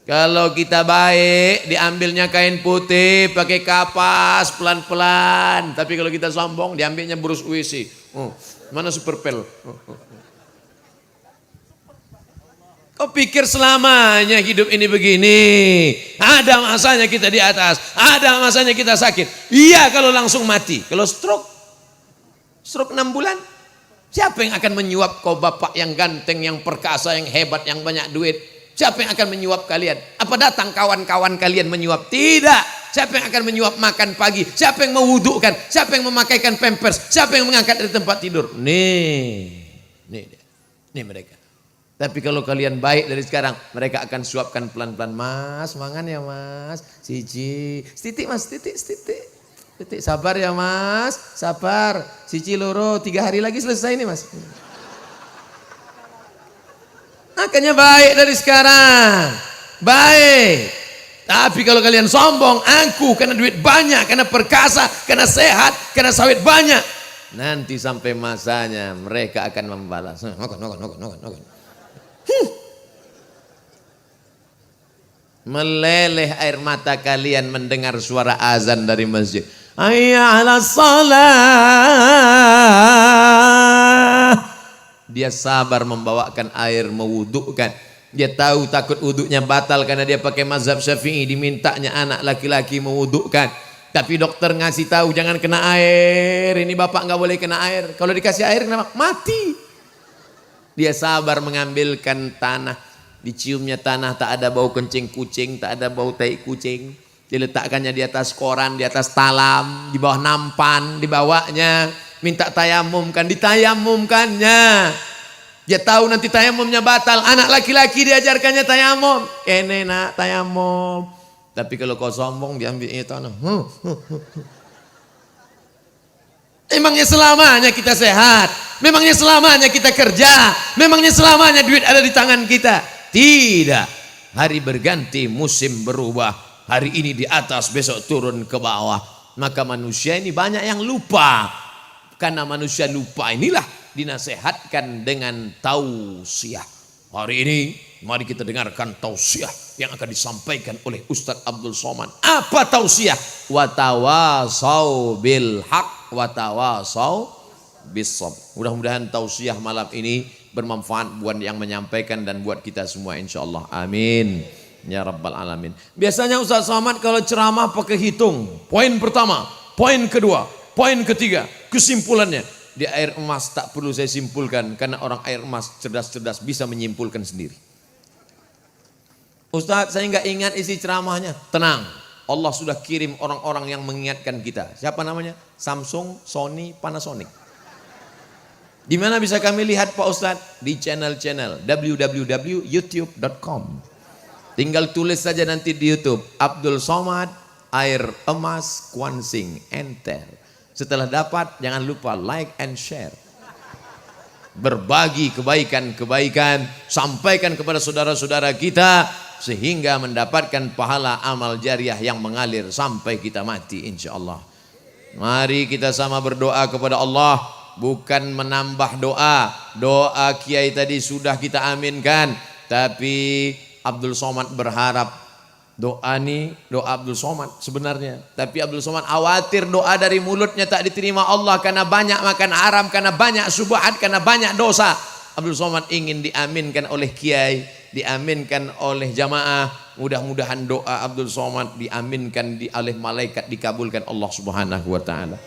Kalau kita baik, diambilnya kain putih, pakai kapas, pelan-pelan. Tapi kalau kita sombong, diambilnya brus WC. Oh, mana superpel? Kau pikir selamanya hidup ini begini? Ada masanya kita di atas, ada masanya kita sakit. Iya kalau langsung mati. Kalau stroke 6 bulan. Siapa yang akan menyuap kau bapak yang ganteng, yang perkasa, yang hebat, yang banyak duit? Siapa yang akan menyuap kalian? Apa datang kawan-kawan kalian menyuap? Tidak. Siapa yang akan menyuap makan pagi? Siapa yang mewudukan? Siapa yang memakaikan pampers? Siapa yang mengangkat dari tempat tidur? Nih mereka. Tapi kalau kalian baik dari sekarang, mereka akan suapkan pelan-pelan. Mas, mangan ya mas. Siji, titik mas, titik. Sabar ya mas, sabar. Siji loro, 3 hari lagi selesai nih mas. Makanya baik dari sekarang. Baik. Tapi kalau kalian sombong, angkuh, karena duit banyak, karena perkasa, karena sehat, karena sawit banyak. Nanti sampai masanya mereka akan membalas. Makan. Meleleh air mata kalian mendengar suara azan dari masjid. Hayya 'alas shalah. Dia sabar membawakan air, mewudukan. Dia tahu takut wuduknya batal karena dia pakai mazhab Syafi'i, dimintanya anak laki-laki mewudukkan. Tapi dokter ngasih tahu jangan kena air. Ini bapak nggak boleh kena air. Kalau dikasih air kenapa? Mati. Dia sabar mengambilkan tanah. Diciumnya tanah, tak ada bau kencing kucing, tak ada bau tai kucing. Diletakkannya di atas koran, di atas talam, di bawah nampan, dibawanya. Minta tayamumkan, ditayamumkannya. Dia tahu nanti tayamumnya batal. Anak laki-laki diajarkannya tayamum. Ini nak tayamum. Tapi kalau kau sombong diambilnya tanah. Memangnya selamanya kita sehat? Memangnya selamanya kita kerja? Memangnya selamanya duit ada di tangan kita? Tidak. Hari berganti, musim berubah. Hari ini di atas, besok turun ke bawah. Maka manusia ini banyak yang lupa. Karena manusia lupa inilah dinasehatkan dengan tausiah. Hari ini mari kita dengarkan tausiah yang akan disampaikan oleh Ustadz Abdul Somad. Apa tausiah? Watawasau bil haq, watawasau bis-sabr. Mudah-mudahan tausiah malam ini bermanfaat buat yang menyampaikan dan buat kita semua insyaallah. Amin ya rabbal alamin. Biasanya Ustadz Somad kalau ceramah pakai hitung. Poin pertama, poin kedua, poin ketiga, kesimpulannya. Di air emas tak perlu saya simpulkan karena orang air emas cerdas-cerdas bisa menyimpulkan sendiri. Ustadz, saya nggak ingat isi ceramahnya. Tenang, Allah sudah kirim orang-orang yang mengingatkan kita. Siapa namanya? Samsung, Sony, Panasonic. Di mana bisa kami lihat Pak Ustadz? Di channel-channel www.youtube.com. Tinggal tulis saja nanti di YouTube Abdul Somad air emas Kwansing, enter. Setelah dapat jangan lupa like and share. Berbagi kebaikan-kebaikan, sampaikan kepada saudara-saudara kita sehingga mendapatkan pahala amal jariah yang mengalir sampai kita mati insyaallah. Mari kita sama berdoa kepada Allah, bukan menambah doa. Doa kiai tadi sudah kita aminkan, tapi Abdul Somad berharap doa ini doa Abdul Somad sebenarnya, tapi Abdul Somad khawatir doa dari mulutnya tak diterima Allah karena banyak makan haram, karena banyak syubhat, karena banyak dosa. Abdul Somad ingin diaminkan oleh kiai, diaminkan oleh jamaah. Mudah-mudahan doa Abdul Somad diaminkan oleh malaikat, dikabulkan Allah Subhanahu wa taala.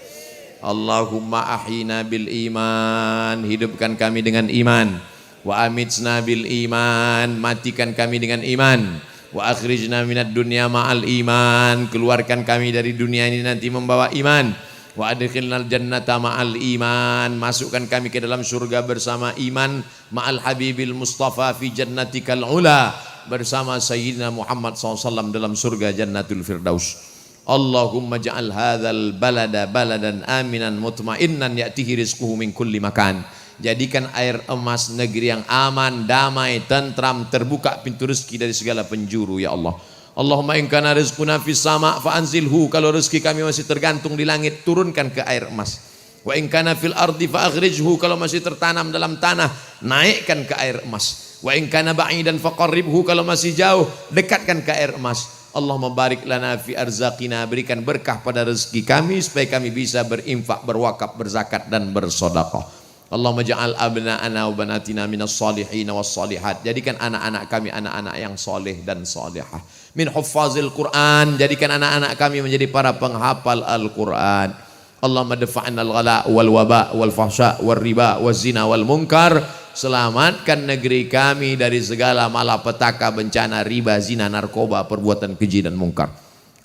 Allahumma ahyina bil iman, hidupkan kami dengan iman. Wa amitsna bil iman, matikan kami dengan iman. Wa akhrijna minad dunya ma'al iman, keluarkan kami dari dunia ini nanti membawa iman. Wa adkhilnal jannata ma'al iman, masukkan kami ke dalam surga bersama iman. Ma'al habibil mustafa fi jannatikal ula, bersama Sayyidina Muhammad SAW dalam surga Jannatul Firdaus. Allahumma ja'al hadzal balada baladan aminan mutmainnan ya'tihi rizquhu min kulli makan. Jadikan air emas negeri yang aman, damai, tentram, terbuka pintu rezeki dari segala penjuru ya Allah. Allahumma in kana rizquna fis sama' fa anzilhu, kalau rezeki kami masih tergantung di langit, turunkan ke air emas. Wa in kana fil ardi fa akhrijhu, kalau masih tertanam dalam tanah, naikkan ke air emas. Wa in kana ba'idan fa qarribhu, kalau masih jauh, dekatkan ke air emas. Allahumma barik lana fi arzaqina, berikan berkah pada rezeki kami supaya kami bisa berinfak, berwakaf, berzakat dan bersedekah. Allahumma ja'al abna'ana wa banatina minas salihin was salihat, jadikan anak-anak kami anak-anak yang soleh dan solehah. Min huffazil Quran, jadikan anak-anak kami menjadi para penghafal Al-Quran. Allahumma dafa'na al-ghala wal waba wal fahsya wal riba wal zina wal munkar, selamatkan negeri kami dari segala malapetaka, bencana, riba, zina, narkoba, perbuatan keji dan munkar.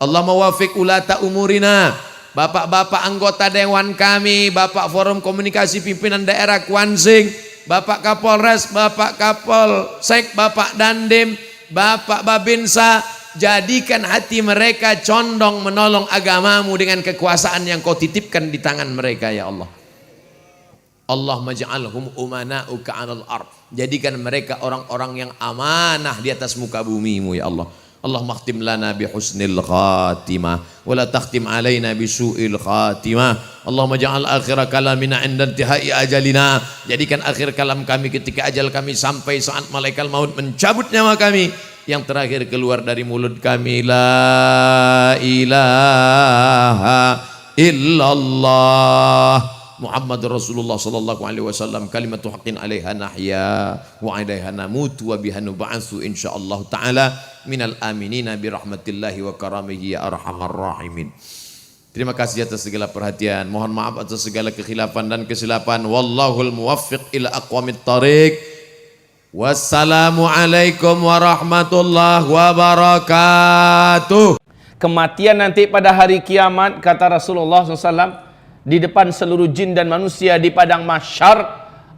Allahumma wafiq ulata umurina, bapak-bapak anggota dewan kami, bapak forum komunikasi pimpinan daerah Kwansing, bapak Kapolres, bapak Kapolsek, bapak Dandim, bapak Babinsa, jadikan hati mereka condong menolong agamamu dengan kekuasaan yang kau titipkan di tangan mereka ya Allah. Allahumma ja'alhum umana'uka 'alal ard, jadikan mereka orang-orang yang amanah di atas muka bumimu ya Allah. Allahumma khtim lana bi husnil khatimah wa la takhtim alaina bi su'il khatimah. Allahumma ja'al akhir kalamina 'inda intihai ajalina, jadikan akhir kalam kami ketika ajal kami sampai, saat malaikat maut mencabut nyawa kami, yang terakhir keluar dari mulut kami la ilaha illallah Muhammadur Rasulullah sallallahu alaihi wasallam kalimatu haqqin 'alaiha nahya wa 'alaiha namutu wa biha nub'atsu insyaallah taala minal aminina bi rahmatillahi wa karamihi ya arhamar rahimin. Terima kasih atas segala perhatian. Mohon maaf atas segala kekhilafan dan kesilapan. Wallahul muwaffiq ila aqwamit thariq. Wassalamualaikum warahmatullahi wabarakatuh. Kematian nanti pada hari kiamat, kata Rasulullah SAW, di depan seluruh jin dan manusia di padang mahsyar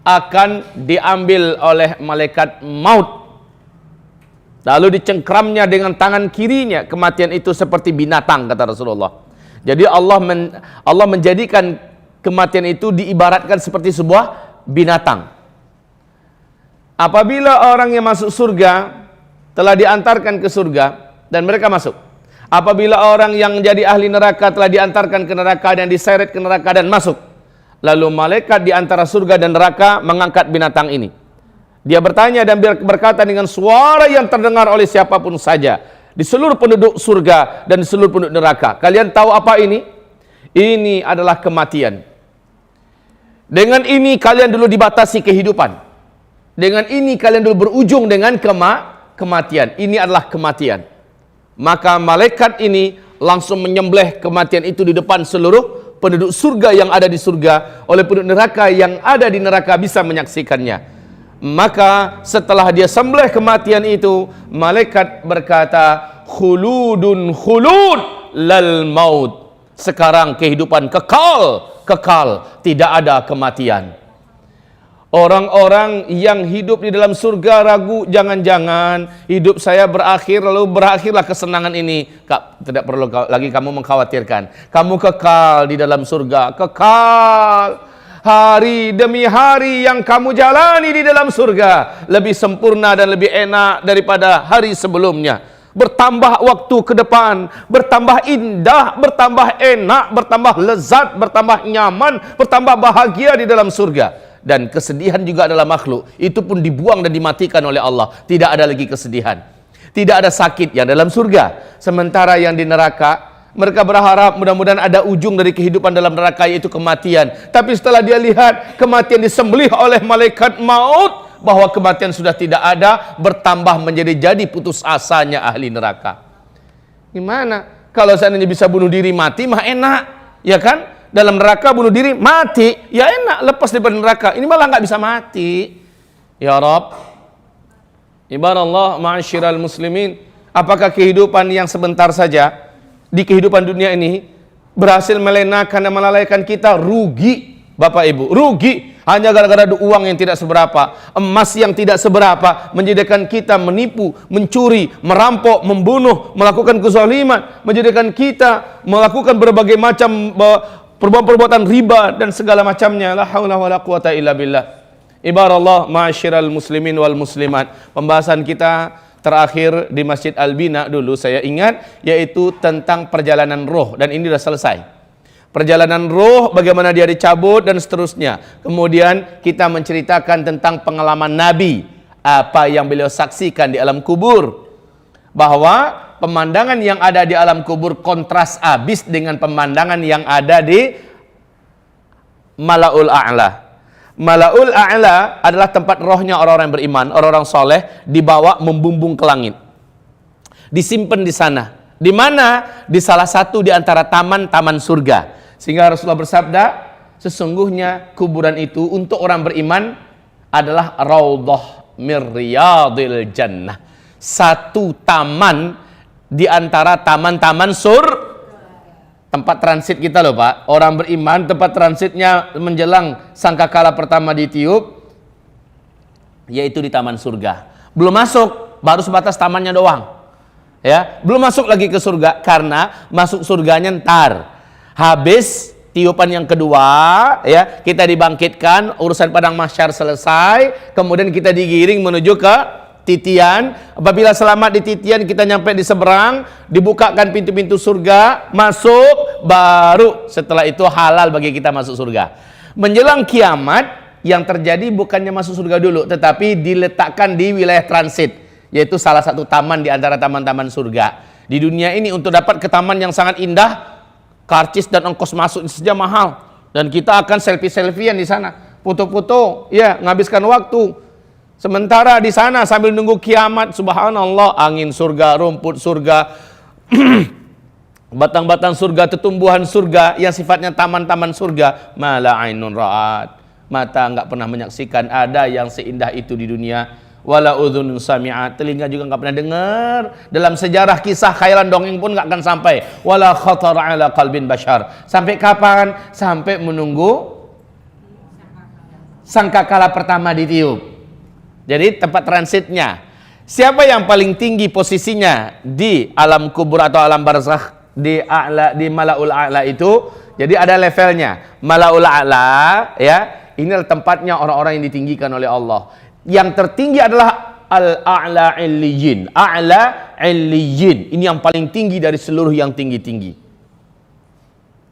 akan diambil oleh malaikat maut. Lalu dicengkramnya dengan tangan kirinya. Kematian itu seperti binatang, kata Rasulullah. Jadi Allah menjadikan kematian itu diibaratkan seperti sebuah binatang. Apabila orang yang masuk surga telah diantarkan ke surga dan mereka masuk. Apabila orang yang menjadi ahli neraka telah diantarkan ke neraka dan diseret ke neraka dan masuk. Lalu malaikat di antara surga dan neraka mengangkat binatang ini. Dia bertanya dan berkata dengan suara yang terdengar oleh siapapun saja di seluruh penduduk surga dan di seluruh penduduk neraka. Kalian tahu apa ini? Ini adalah kematian. Dengan ini kalian dulu dibatasi kehidupan. Dengan ini kalian dulu berujung dengan kematian. Ini adalah kematian. Maka malaikat ini langsung menyembelih kematian itu di depan seluruh penduduk surga yang ada di surga, oleh penduduk neraka yang ada di neraka bisa menyaksikannya. Maka setelah dia sembelih kematian itu, malaikat berkata, khuludun khulud lal maut. Sekarang kehidupan kekal, tidak ada kematian. Orang-orang yang hidup di dalam surga ragu, jangan-jangan hidup saya berakhir lalu berakhirlah kesenangan ini. Tidak perlu lagi kamu mengkhawatirkan. Kamu kekal di dalam surga, kekal. Hari demi hari yang kamu jalani di dalam surga lebih sempurna dan lebih enak daripada hari sebelumnya. Bertambah waktu ke depan, bertambah indah, bertambah enak, bertambah lezat, bertambah nyaman, bertambah bahagia di dalam surga. Dan kesedihan juga adalah makhluk. Itu pun dibuang dan dimatikan oleh Allah. Tidak ada lagi kesedihan. Tidak ada sakit yang dalam surga. Sementara yang di neraka, mereka berharap mudah-mudahan ada ujung dari kehidupan dalam neraka, yaitu kematian. Tapi setelah dia lihat kematian disembelih oleh malaikat maut, bahwa kematian sudah tidak ada, bertambah menjadi putus asanya ahli neraka. Gimana? Kalau seandainya bisa bunuh diri mati mah enak, ya kan? Dalam neraka bunuh diri mati, ya enak, lepas dari neraka. Ini malah nggak bisa mati. Ya Rabb, ibadallah ma'asyiral muslimin, apakah kehidupan yang sebentar saja di kehidupan dunia ini berhasil melenakan dan melalaikan kita? Rugi, Bapak Ibu, rugi. Hanya gara-gara uang yang tidak seberapa, emas yang tidak seberapa, menjadikan kita menipu, mencuri, merampok, membunuh, melakukan kezaliman, menjadikan kita melakukan berbagai macam perbuatan riba dan segala macamnya. La haula wala quwata illa billah. Ibarallah ma'asyiral muslimin wal muslimat. Pembahasan kita terakhir di Masjid Al-Bina dulu saya ingat, yaitu tentang perjalanan roh, dan ini sudah selesai. Perjalanan roh, bagaimana dia dicabut dan seterusnya. Kemudian kita menceritakan tentang pengalaman Nabi, apa yang beliau saksikan di alam kubur, bahwa pemandangan yang ada di alam kubur kontras habis dengan pemandangan yang ada di Malaul A'la. Malaul A'la adalah tempat rohnya orang-orang yang beriman, orang-orang soleh, dibawa membumbung ke langit, disimpan di sana. Di mana? Di salah satu di antara taman-taman surga. Sehingga Rasulullah bersabda, sesungguhnya kuburan itu untuk orang beriman adalah raudhah mir riyadil jannah. Satu taman di antara taman-taman tempat transit kita loh Pak. Orang beriman tempat transitnya menjelang sangkakala pertama ditiup, yaitu di taman surga. Belum masuk, baru sebatas tamannya doang. Ya, belum masuk lagi ke surga, karena masuk surganya ntar. Habis tiupan yang kedua, ya, kita dibangkitkan, urusan padang mahsyar selesai, kemudian kita digiring menuju ke titian. Apabila selamat di titian, kita nyampe di seberang, dibukakan pintu-pintu surga, masuk, baru setelah itu halal bagi kita masuk surga. Menjelang kiamat, yang terjadi bukannya masuk surga dulu, tetapi diletakkan di wilayah transit, yaitu salah satu taman di antara taman-taman surga. Di dunia ini untuk dapat ke taman yang sangat indah, karcis dan ongkos masuk saja mahal. Dan kita akan selfie-selfiean di sana, foto-foto, ya, menghabiskan waktu. Sementara di sana sambil nunggu kiamat, subhanallah, angin surga, rumput surga, batang-batang surga, tetumbuhan surga yang sifatnya taman-taman surga, mala ainun ra'at, mata enggak pernah menyaksikan ada yang seindah itu di dunia, wala udhunun sami'at, telinga juga enggak pernah dengar, dalam sejarah kisah khayalan dongeng pun enggak akan sampai, wala khatar ala qalbin bashar. Sampai kapan? Sampai menunggu sangkakala pertama ditiup. Jadi tempat transitnya, siapa yang paling tinggi posisinya di alam kubur atau alam barzakh, di a'la, di malaul a'la itu. Jadi ada levelnya. Malaul a'la, ya, inilah tempatnya orang-orang yang ditinggikan oleh Allah. Yang tertinggi adalah al-a'la illiyin. A'la illiyin. Ini yang paling tinggi dari seluruh yang tinggi-tinggi.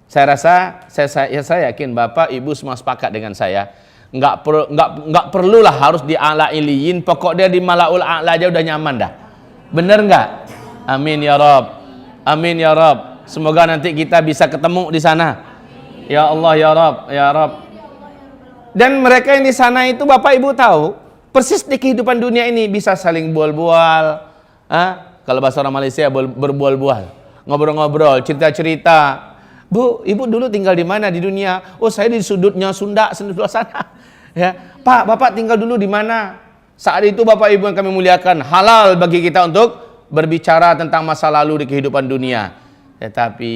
Saya rasa, saya yakin Bapak Ibu semua sepakat dengan saya. Enggak perlulah harus di a'la illiyin. Pokok dia di malaul a'la aja udah nyaman dah. Bener enggak? Amin ya Rabb. Amin ya Rabb. Semoga nanti kita bisa ketemu di sana. Ya Allah ya Rabb, ya Rabb. Dan mereka yang di sana itu Bapak Ibu tahu, persis di kehidupan dunia ini bisa saling bual-bual. Kalau bahasa orang Malaysia berbual-bual, ngobrol-ngobrol, cerita-cerita. Bu, Ibu dulu tinggal di mana di dunia? Oh, saya di sudutnya Sunda, sebelah sana. Ya, Pak, Bapak tinggal dulu di mana? Saat itu Bapak Ibu yang kami muliakan, halal bagi kita untuk berbicara tentang masa lalu di kehidupan dunia. Tetapi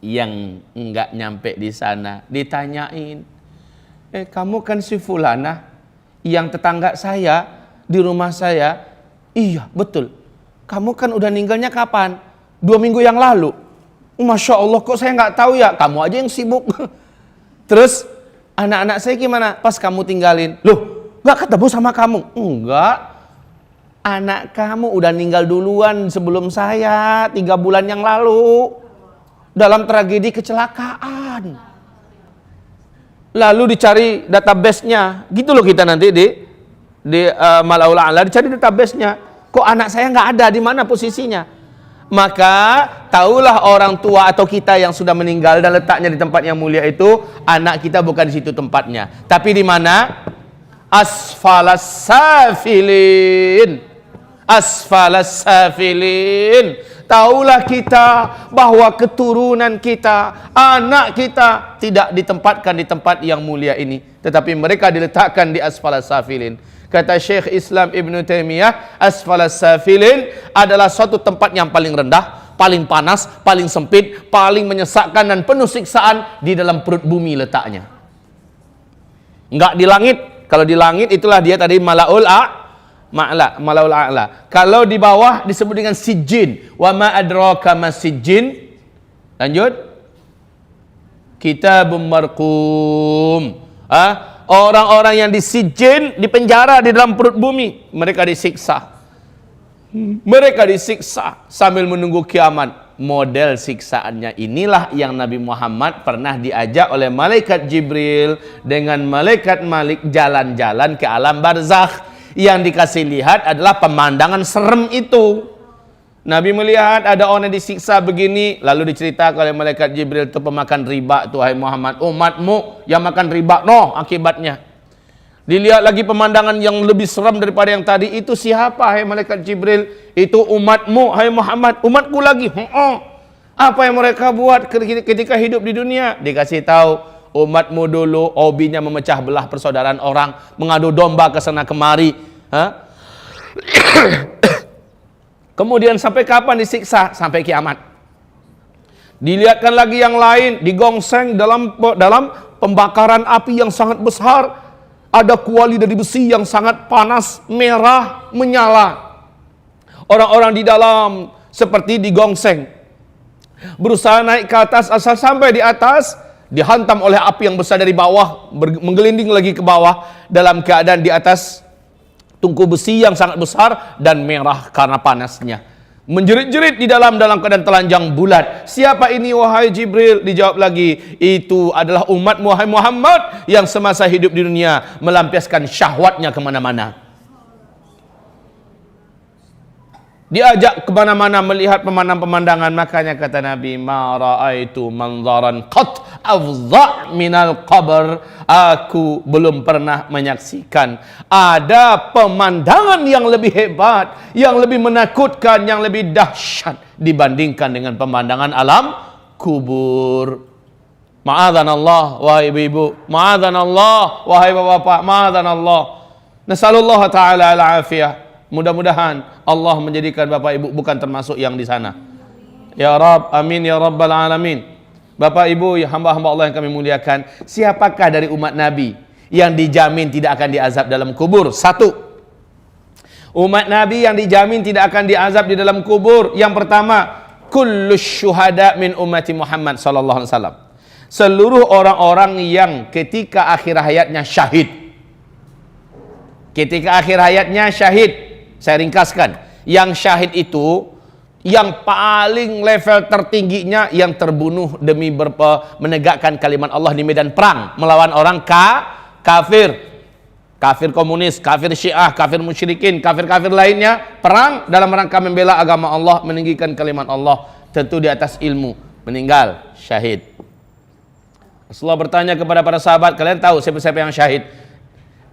yang enggak nyampe di sana ditanyain, kamu kan si fulana yang tetangga saya di rumah saya. Iya betul, kamu kan udah ninggalnya kapan? 2 minggu yang lalu. Masya Allah, kok saya nggak tahu ya, kamu aja yang sibuk. Terus anak-anak saya gimana pas kamu tinggalin? Loh, nggak ketemu sama kamu? Enggak, anak kamu udah meninggal duluan sebelum saya 3 bulan yang lalu dalam tragedi kecelakaan. Lalu dicari database-nya, gitu loh kita nanti di Malaul A'la dicari database-nya. Kok anak saya nggak ada, di mana posisinya? Maka tahulah orang tua atau kita yang sudah meninggal dan letaknya di tempat yang mulia itu, anak kita bukan di situ tempatnya, tapi di mana? Asfalas safilin. Asfalas safilin. Tahulah kita bahwa keturunan kita, anak kita tidak ditempatkan di tempat yang mulia ini, tetapi mereka diletakkan di asfalas safilin. Kata Syekh Islam Ibn Taimiyah, asfalas safilin adalah suatu tempat yang paling rendah, paling panas, paling sempit, paling menyesakkan dan penuh siksaan, di dalam perut bumi letaknya. Enggak di langit. Kalau di langit itulah dia tadi malaul a'la. Kalau di bawah disebut dengan sijjin. Wa ma adraka mas sijjin. Lanjut. Kitabun marqum. Orang-orang yang disijin, dipenjara di dalam perut bumi, mereka disiksa. Mereka disiksa sambil menunggu kiamat. Model siksaannya inilah yang Nabi Muhammad pernah diajak oleh malaikat Jibril dengan malaikat Malik jalan-jalan ke alam barzakh. Yang dikasih lihat adalah pemandangan serem itu. Nabi melihat ada orang yang disiksa begini, lalu diceritakan oleh malaikat Jibril, itu pemakan riba tuh hai Muhammad, umatmu yang makan riba, noh akibatnya. Dilihat lagi pemandangan yang lebih seram daripada yang tadi, itu siapa hai malaikat Jibril? Itu umatmu hai Muhammad, umatku lagi. Apa yang mereka buat ketika hidup di dunia? Dikasih tahu, umatmu dulu hobinya memecah belah persaudaraan orang, mengadu domba ke sana kemari. Kemudian sampai kapan disiksa? Sampai kiamat. Dilihatkan lagi yang lain, digongseng dalam pembakaran api yang sangat besar. Ada kuali dari besi yang sangat panas, merah, menyala. Orang-orang di dalam seperti digongseng, berusaha naik ke atas, asal sampai di atas dihantam oleh api yang besar dari bawah, menggelinding lagi ke bawah dalam keadaan di atas tungku besi yang sangat besar dan merah karena panasnya. Menjerit-jerit di dalam keadaan telanjang bulat. Siapa ini wahai Jibril? Dijawab lagi, itu adalah umat Muhammad yang semasa hidup di dunia melampiaskan syahwatnya kemana-mana. Diajak kemana-mana melihat pemandangan-pemandangan. Makanya kata Nabi, ma ra'aitu manzaran qat afdha minal qabr. Aku belum pernah menyaksikan ada pemandangan yang lebih hebat, yang lebih menakutkan, yang lebih dahsyat dibandingkan dengan pemandangan alam kubur. Ma'adzanallah wahai ibu-ibu, ma'adzanallah wahai bapak-bapak, ma'adzanallah. Nasallallahu taala al-afiyah. Mudah-mudahan Allah menjadikan bapak ibu bukan termasuk yang di sana. Ya Rabb, amin ya rabbal alamin. Bapak ibu, ya hamba-hamba Allah yang kami muliakan, siapakah dari umat Nabi yang dijamin tidak akan diazab dalam kubur? Satu, umat Nabi yang dijamin tidak akan diazab di dalam kubur. Yang pertama, kullus syuhada min ummati Muhammad sallallahu alaihi wasallam. Seluruh orang-orang yang ketika akhir hayatnya syahid. Ketika akhir hayatnya syahid. Saya ringkaskan, yang syahid itu yang paling level tertingginya yang terbunuh demi menegakkan kalimat Allah di medan perang melawan orang kafir, kafir komunis, kafir syiah, kafir musyrikin, kafir-kafir lainnya, perang dalam rangka membela agama Allah, meninggikan kalimat Allah, tentu di atas ilmu, meninggal syahid. Rasulullah bertanya kepada para sahabat, kalian tahu siapa-siapa yang syahid?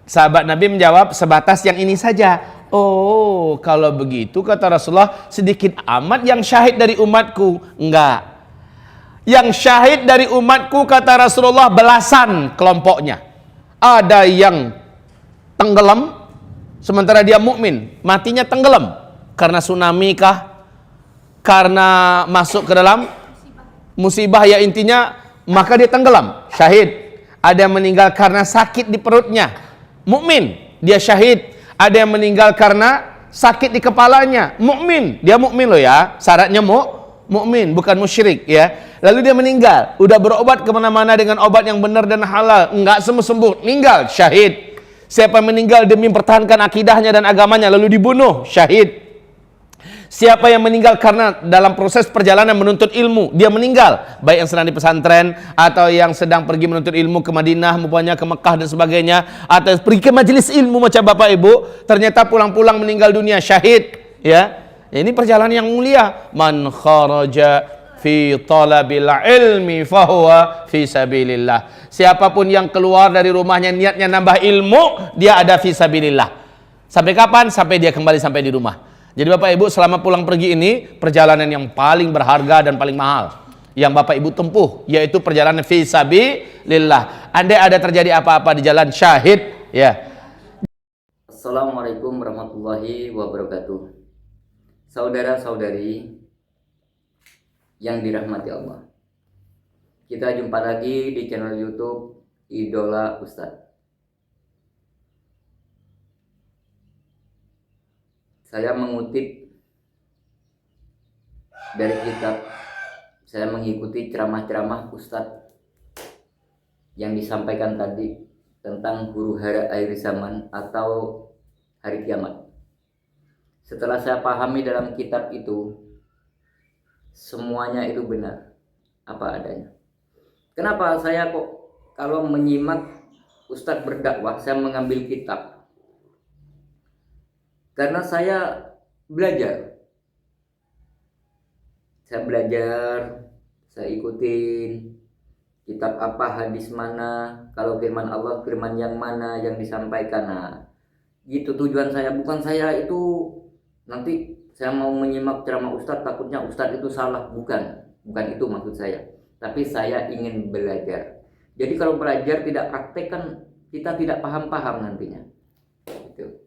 Sahabat Nabi menjawab, sebatas yang ini saja. Oh, kalau begitu kata Rasulullah, sedikit amat yang syahid dari umatku. Enggak. Yang syahid dari umatku kata Rasulullah belasan kelompoknya. Ada yang tenggelam sementara dia mukmin, matinya tenggelam karena tsunami kah? Karena masuk ke dalam musibah, ya intinya, maka dia tenggelam, syahid. Ada yang meninggal karena sakit di perutnya, mukmin, dia syahid. Ada yang meninggal karena sakit di kepalanya, mukmin, dia mukmin loh ya, syaratnya mukmin, bukan musyrik ya. Lalu dia meninggal, udah berobat kemana-mana dengan obat yang benar dan halal, enggak sembuh-sembuh, meninggal, syahid. Siapa yang meninggal demi mempertahankan akidahnya dan agamanya lalu dibunuh, syahid. Siapa yang meninggal karena dalam proses perjalanan menuntut ilmu, dia meninggal, baik yang sedang di pesantren atau yang sedang pergi menuntut ilmu ke Madinah, mupanya ke Mekah dan sebagainya, atau pergi ke majelis ilmu macam bapak ibu, ternyata pulang-pulang meninggal dunia, syahid ya. Ini perjalanan yang mulia. Man kharaja fi talabil ilmi fahuwa fi sabilillah. Siapapun yang keluar dari rumahnya niatnya nambah ilmu, dia ada fi sabilillah. Sampai kapan? Sampai dia kembali sampai di rumah. Jadi Bapak Ibu selama pulang pergi ini perjalanan yang paling berharga dan paling mahal yang Bapak Ibu tempuh, yaitu perjalanan fi sabilillah. Andai ada terjadi apa-apa di jalan, syahid ya. Assalamualaikum warahmatullahi wabarakatuh. Saudara-saudari yang dirahmati Allah, kita jumpa lagi di channel YouTube Idola Ustadz. Saya mengutip dari kitab, saya mengikuti ceramah-ceramah Ustadz yang disampaikan tadi tentang huru hara akhir zaman atau hari kiamat. Setelah saya pahami dalam kitab itu, semuanya itu benar apa adanya. Kenapa saya kok kalau menyimak Ustadz berdakwah, saya mengambil kitab? Karena saya belajar. Saya ikutin kitab apa, hadis mana, kalau firman Allah, firman yang mana yang disampaikan. Nah, gitu tujuan saya. Bukan saya itu nanti saya mau menyimak ceramah Ustadz takutnya Ustadz itu salah. Bukan itu maksud saya. Tapi saya ingin belajar. Jadi kalau belajar tidak praktek kan kita tidak paham-paham nantinya. Gitu.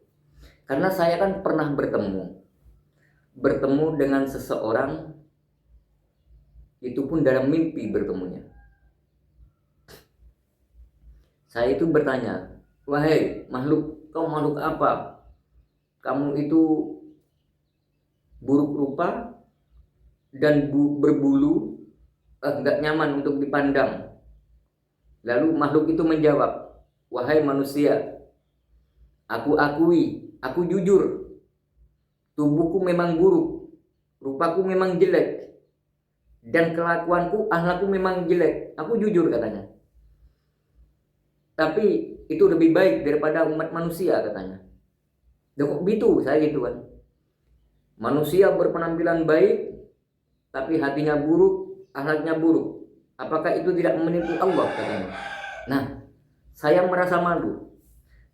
Karena saya kan pernah bertemu dengan seseorang, itu pun dalam mimpi bertemunya. Saya itu bertanya, wahai makhluk, kau makhluk apa? Kamu itu buruk rupa dan berbulu, enggak nyaman untuk dipandang. Lalu makhluk itu menjawab, wahai manusia, aku akui, aku jujur, tubuhku memang buruk, rupaku memang jelek, dan kelakuanku, akhlakku memang jelek. Aku jujur katanya. Tapi itu lebih baik daripada umat manusia katanya. Dan kok gitu, saya gitu kan. Manusia berpenampilan baik, tapi hatinya buruk, akhlaknya buruk. Apakah itu tidak menipu Allah katanya? Nah, saya merasa malu.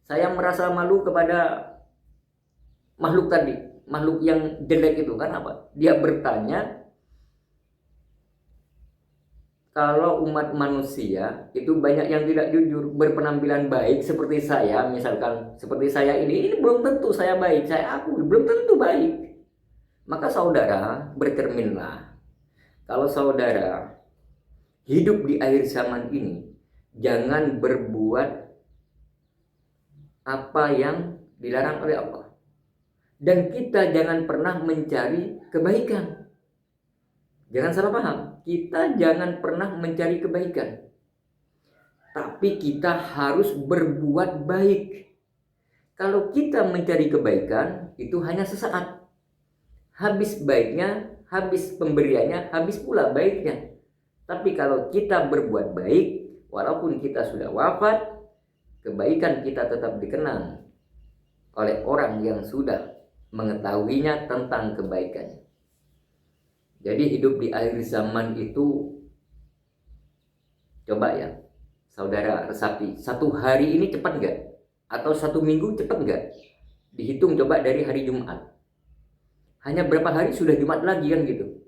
Saya merasa malu kepada makhluk tadi, makhluk yang jelek itu. Kenapa? Dia bertanya, kalau umat manusia itu banyak yang tidak jujur, berpenampilan baik seperti saya, misalkan seperti saya ini belum tentu saya baik, saya akui belum tentu baik. Maka saudara bercerminlah, kalau saudara hidup di akhir zaman ini, jangan berbuat apa yang dilarang oleh Allah. Dan kita jangan pernah mencari kebaikan. Jangan salah paham, kita jangan pernah mencari kebaikan. Tapi kita harus berbuat baik. Kalau kita mencari kebaikan, itu hanya sesaat. Habis baiknya, habis pemberiannya, habis pula baiknya. Tapi kalau kita berbuat baik, walaupun kita sudah wafat, kebaikan kita tetap dikenang oleh orang yang sudah mengetahuinya tentang kebaikannya. Jadi hidup di akhir zaman itu, coba ya saudara resapi, satu hari ini cepat nggak? Atau satu minggu cepat nggak? Dihitung coba dari hari Jumat. Hanya berapa hari sudah Jumat lagi kan gitu.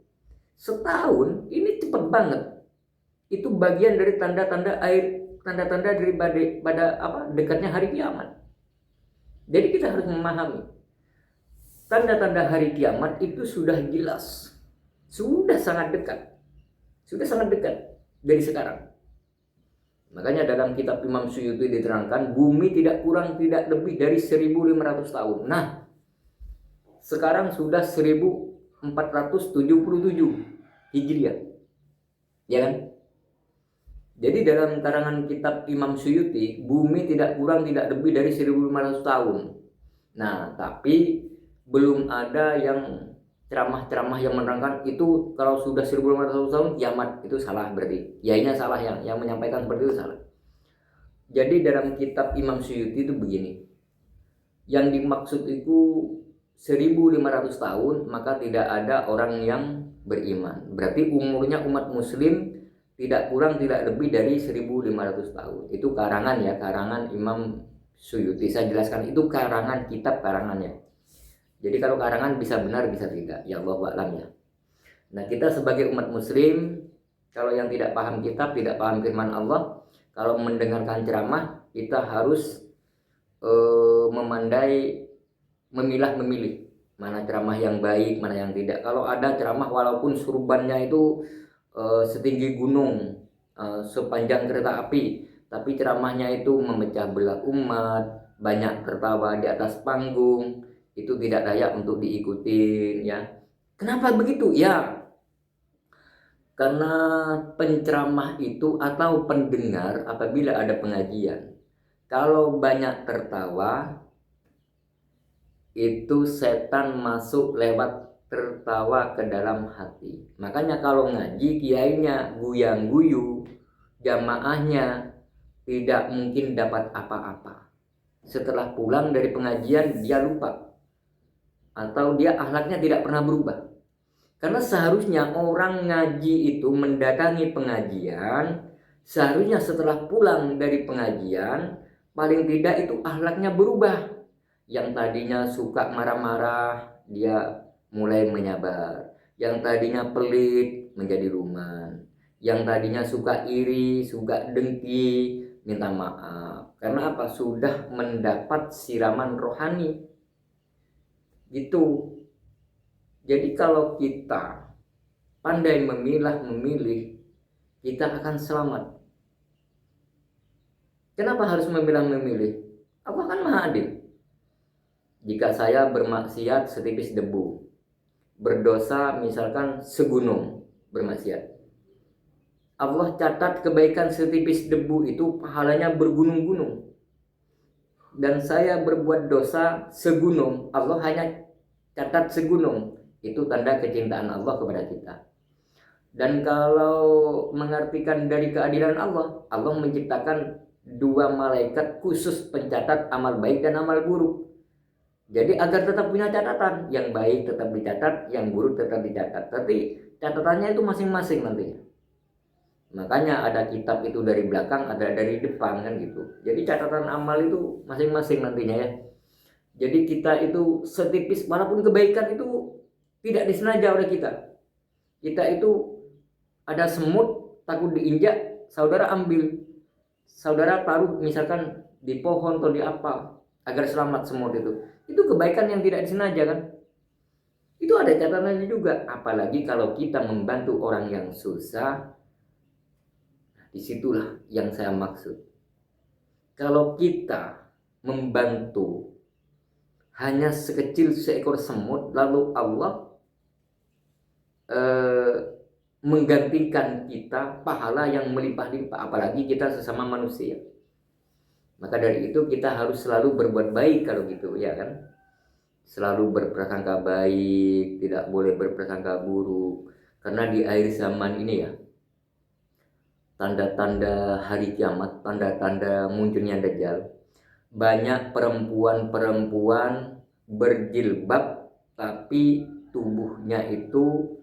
Setahun ini cepat banget. Itu bagian dari tanda-tanda tanda-tanda daripada dekatnya hari kiamat. Jadi kita harus memahami tanda-tanda hari kiamat itu sudah jelas. Sudah sangat dekat dari sekarang. Makanya dalam kitab Imam Suyuti diterangkan, bumi tidak kurang tidak lebih dari 1500 tahun. Nah, sekarang sudah 1477 Hijriah. Ya kan? Jadi dalam karangan kitab Imam Suyuti, bumi tidak kurang tidak lebih dari 1500 tahun. Nah, tapi belum ada yang ceramah-ceramah yang menerangkan itu kalau sudah 1500 tahun kiamat, itu salah berarti. Yainya salah, yang menyampaikan seperti itu salah. Jadi dalam kitab Imam Suyuti itu begini. Yang dimaksud itu 1500 tahun, maka tidak ada orang yang beriman. Berarti umurnya umat muslim tidak kurang tidak lebih dari 1500 tahun. Itu karangan ya, karangan Imam Suyuti. Saya jelaskan itu karangan, kitab karangannya. Jadi kalau karangan bisa benar bisa tidak, ya Allah wa'lam ya. Nah, kita sebagai umat muslim, kalau yang tidak paham kitab, tidak paham firman Allah, kalau mendengarkan ceramah, kita harus memilih mana ceramah yang baik, mana yang tidak. Kalau ada ceramah walaupun surbannya itu setinggi gunung, sepanjang kereta api, tapi ceramahnya itu memecah belah umat, banyak tertawa di atas panggung, itu tidak layak untuk diikutin ya. Kenapa begitu? Ya, karena penceramah itu atau pendengar apabila ada pengajian, kalau banyak tertawa, itu setan masuk lewat tertawa ke dalam hati. Makanya kalau ngaji, kiainya guyang-guyu, jamaahnya tidak mungkin dapat apa-apa. Setelah pulang dari pengajian dia lupa, atau dia akhlaknya tidak pernah berubah. Karena seharusnya orang ngaji itu mendatangi pengajian, seharusnya setelah pulang dari pengajian paling tidak itu akhlaknya berubah. Yang tadinya suka marah-marah, dia mulai menyabar. Yang tadinya pelit menjadi ruman. Yang tadinya suka iri, suka dengki, minta maaf. Karena apa? Sudah mendapat siraman rohani. Gitu. Jadi kalau kita pandai memilih, kita akan selamat. Kenapa harus memilih? Allah kan Maha Adil. Jika saya bermaksiat setipis debu, berdosa misalkan segunung bermaksiat, Allah catat kebaikan setipis debu itu pahalanya bergunung-gunung. Dan saya berbuat dosa segunung, Allah hanya catat segunung. Itu tanda kecintaan Allah kepada kita. Dan kalau mengartikan dari keadilan Allah, Allah menciptakan 2 malaikat khusus pencatat amal baik dan amal buruk. Jadi agar tetap punya catatan, yang baik tetap dicatat, yang buruk tetap dicatat. Tapi catatannya itu masing-masing nanti. Makanya ada kitab itu dari belakang, ada dari depan kan gitu. Jadi catatan amal itu masing-masing nantinya ya. Jadi kita itu setipis manapun kebaikan itu tidak disengaja oleh kita. Kita itu ada semut takut diinjak, saudara ambil. Saudara taruh misalkan di pohon atau di apa agar selamat semut itu. Itu kebaikan yang tidak disengaja kan. Itu ada catatannya juga. Apalagi kalau kita membantu orang yang susah. Disitulah yang saya maksud. Kalau kita membantu hanya sekecil seekor semut, lalu Allah menggantikan kita pahala yang melimpah-limpah, apalagi kita sesama manusia. Maka dari itu kita harus selalu berbuat baik kalau gitu, ya kan? Selalu berprasangka baik, tidak boleh berprasangka buruk. Karena di akhir zaman ini ya, tanda-tanda hari kiamat, tanda-tanda munculnya Dajjal, banyak perempuan-perempuan berjilbab tapi tubuhnya itu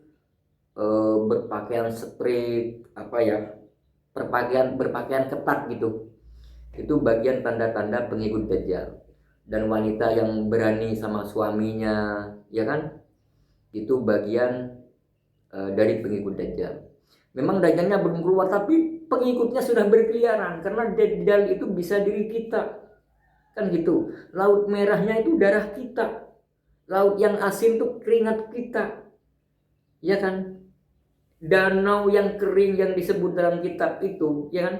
berpakaian strip, berpakaian ketat gitu. Itu bagian tanda-tanda pengikut Dajjal. Dan wanita yang berani sama suaminya, ya kan, itu bagian dari pengikut Dajjal. Memang Dajjalnya belum keluar, tapi pengikutnya sudah berkeliaran. Karena Dajjal itu bisa diri kita, kan gitu. Laut merahnya itu darah kita, laut yang asin itu keringat kita, ya kan. Danau yang kering yang disebut dalam kitab itu, ya kan,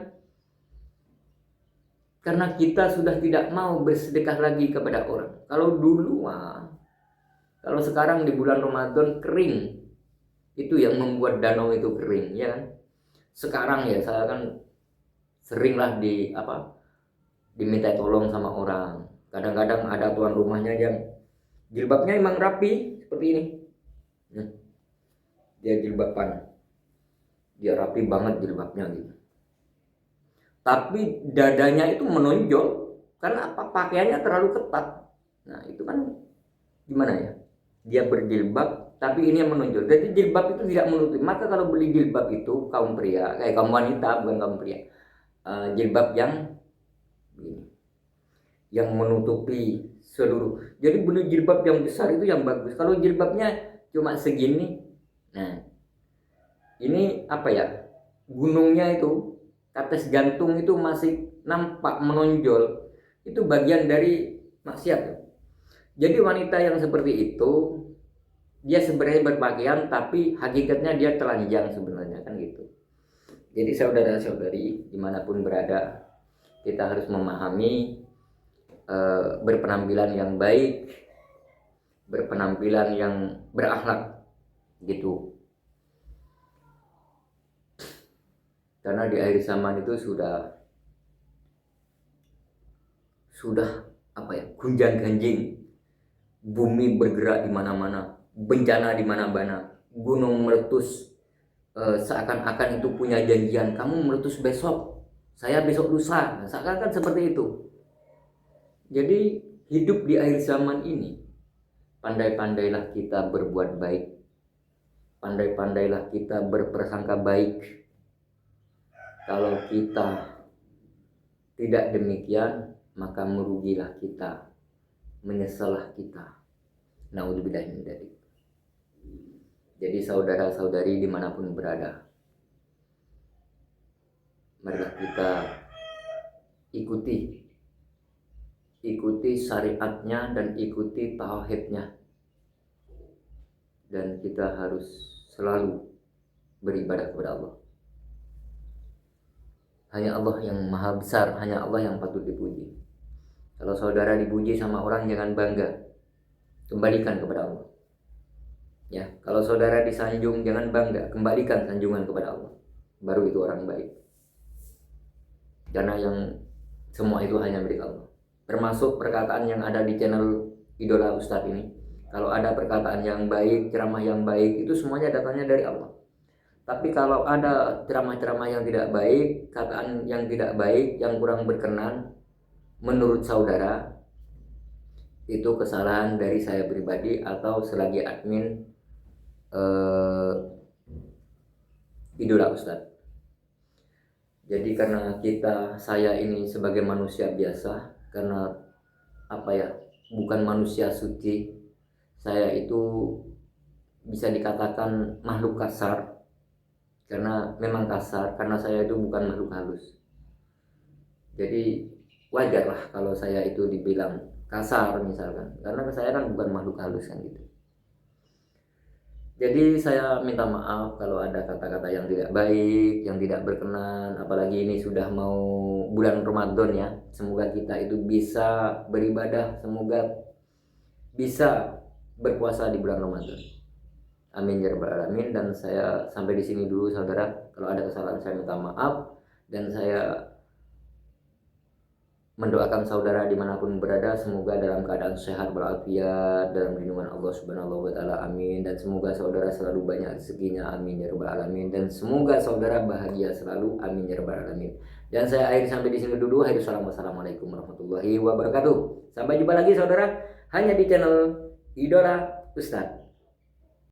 karena kita sudah tidak mau bersedekah lagi kepada orang. Kalau dulu kalau sekarang di bulan Ramadan kering, itu yang membuat danau itu kering, ya kan. Sekarang ya saya kan seringlah diminta tolong sama orang. Kadang-kadang ada tuan rumahnya yang jilbabnya emang rapi seperti ini. Dia jilbaban, dia rapi banget jilbabnya gitu. Tapi dadanya itu menonjol karena pakaiannya terlalu ketat. Nah itu kan gimana ya? Dia berjilbab tapi ini yang menonjol. Jadi jilbab itu tidak menutupi. Maka kalau beli jilbab itu kaum pria, kaum wanita bukan kaum pria, jilbab yang menutupi seluruh. Jadi beli jilbab yang besar itu yang bagus. Kalau jilbabnya cuma segini, nah ini gunungnya itu, tetes jantung itu masih nampak menonjol. Itu bagian dari maksiat. Jadi wanita yang seperti itu, dia sebenarnya berpakaian tapi hakikatnya dia telanjang sebenarnya, kan gitu. Jadi saudara-saudari dimanapun berada, kita harus memahami berpenampilan yang baik, berpenampilan yang berakhlak gitu. Karena di akhir zaman itu sudah gunjang-ganjing, bumi bergerak di mana-mana, bencana di mana-mana, gunung meletus, seakan-akan itu punya janjian, kamu meletus besok, saya besok lusa, seakan-akan seperti itu. Jadi hidup di akhir zaman ini, pandai-pandailah kita berbuat baik, pandai-pandailah kita berprasangka baik. Kalau kita tidak demikian, maka merugilah kita, menyesallah kita. Naudzubillah min dzalik. Jadi saudara-saudari dimanapun berada, marilah kita ikuti syariatnya dan ikuti tauhidnya, dan kita harus selalu beribadah kepada Allah. Hanya Allah yang maha besar, hanya Allah yang patut dipuji. Kalau saudara dipuji sama orang, jangan bangga, kembalikan kepada Allah. Ya, kalau saudara disanjung, jangan bangga, kembalikan sanjungan kepada Allah. Baru itu orang baik. Karena yang semua itu hanya milik Allah. Termasuk perkataan yang ada di channel Idola Ustadz ini. Kalau ada perkataan yang baik, ceramah yang baik, itu semuanya datangnya dari Allah. Tapi kalau ada ceramah-ceramah yang tidak baik, kataan yang tidak baik, yang kurang berkenan, menurut saudara, itu kesalahan dari saya pribadi atau selagi admin Idola Ustadz. Jadi karena saya ini sebagai manusia biasa, karena apa ya, bukan manusia suci, saya itu bisa dikatakan makhluk kasar, karena memang kasar, karena saya itu bukan makhluk halus. Jadi wajar lah kalau saya itu dibilang kasar misalkan, karena saya kan bukan makhluk halus kan gitu. Jadi saya minta maaf kalau ada kata-kata yang tidak baik, yang tidak berkenan, apalagi ini sudah mau bulan Ramadan ya. Semoga kita itu bisa beribadah, semoga bisa berpuasa di bulan Ramadan. Amin ya rabbal alamin. Dan saya sampai di sini dulu saudara. Kalau ada kesalahan saya minta maaf, dan saya mendoakan saudara dimanapun berada, semoga dalam keadaan sehat walafiat dalam lindungan Allah Subhanahu wa taala, amin. Dan semoga saudara selalu banyak rezekinya, amin ya rabbal alamin. Dan semoga saudara bahagia selalu, amin ya rabbal alamin. Dan saya akhiri sampai di sini dulu. Wassalamualaikum warahmatullahi wabarakatuh. Sampai jumpa lagi saudara, hanya di channel Idola Ustadz.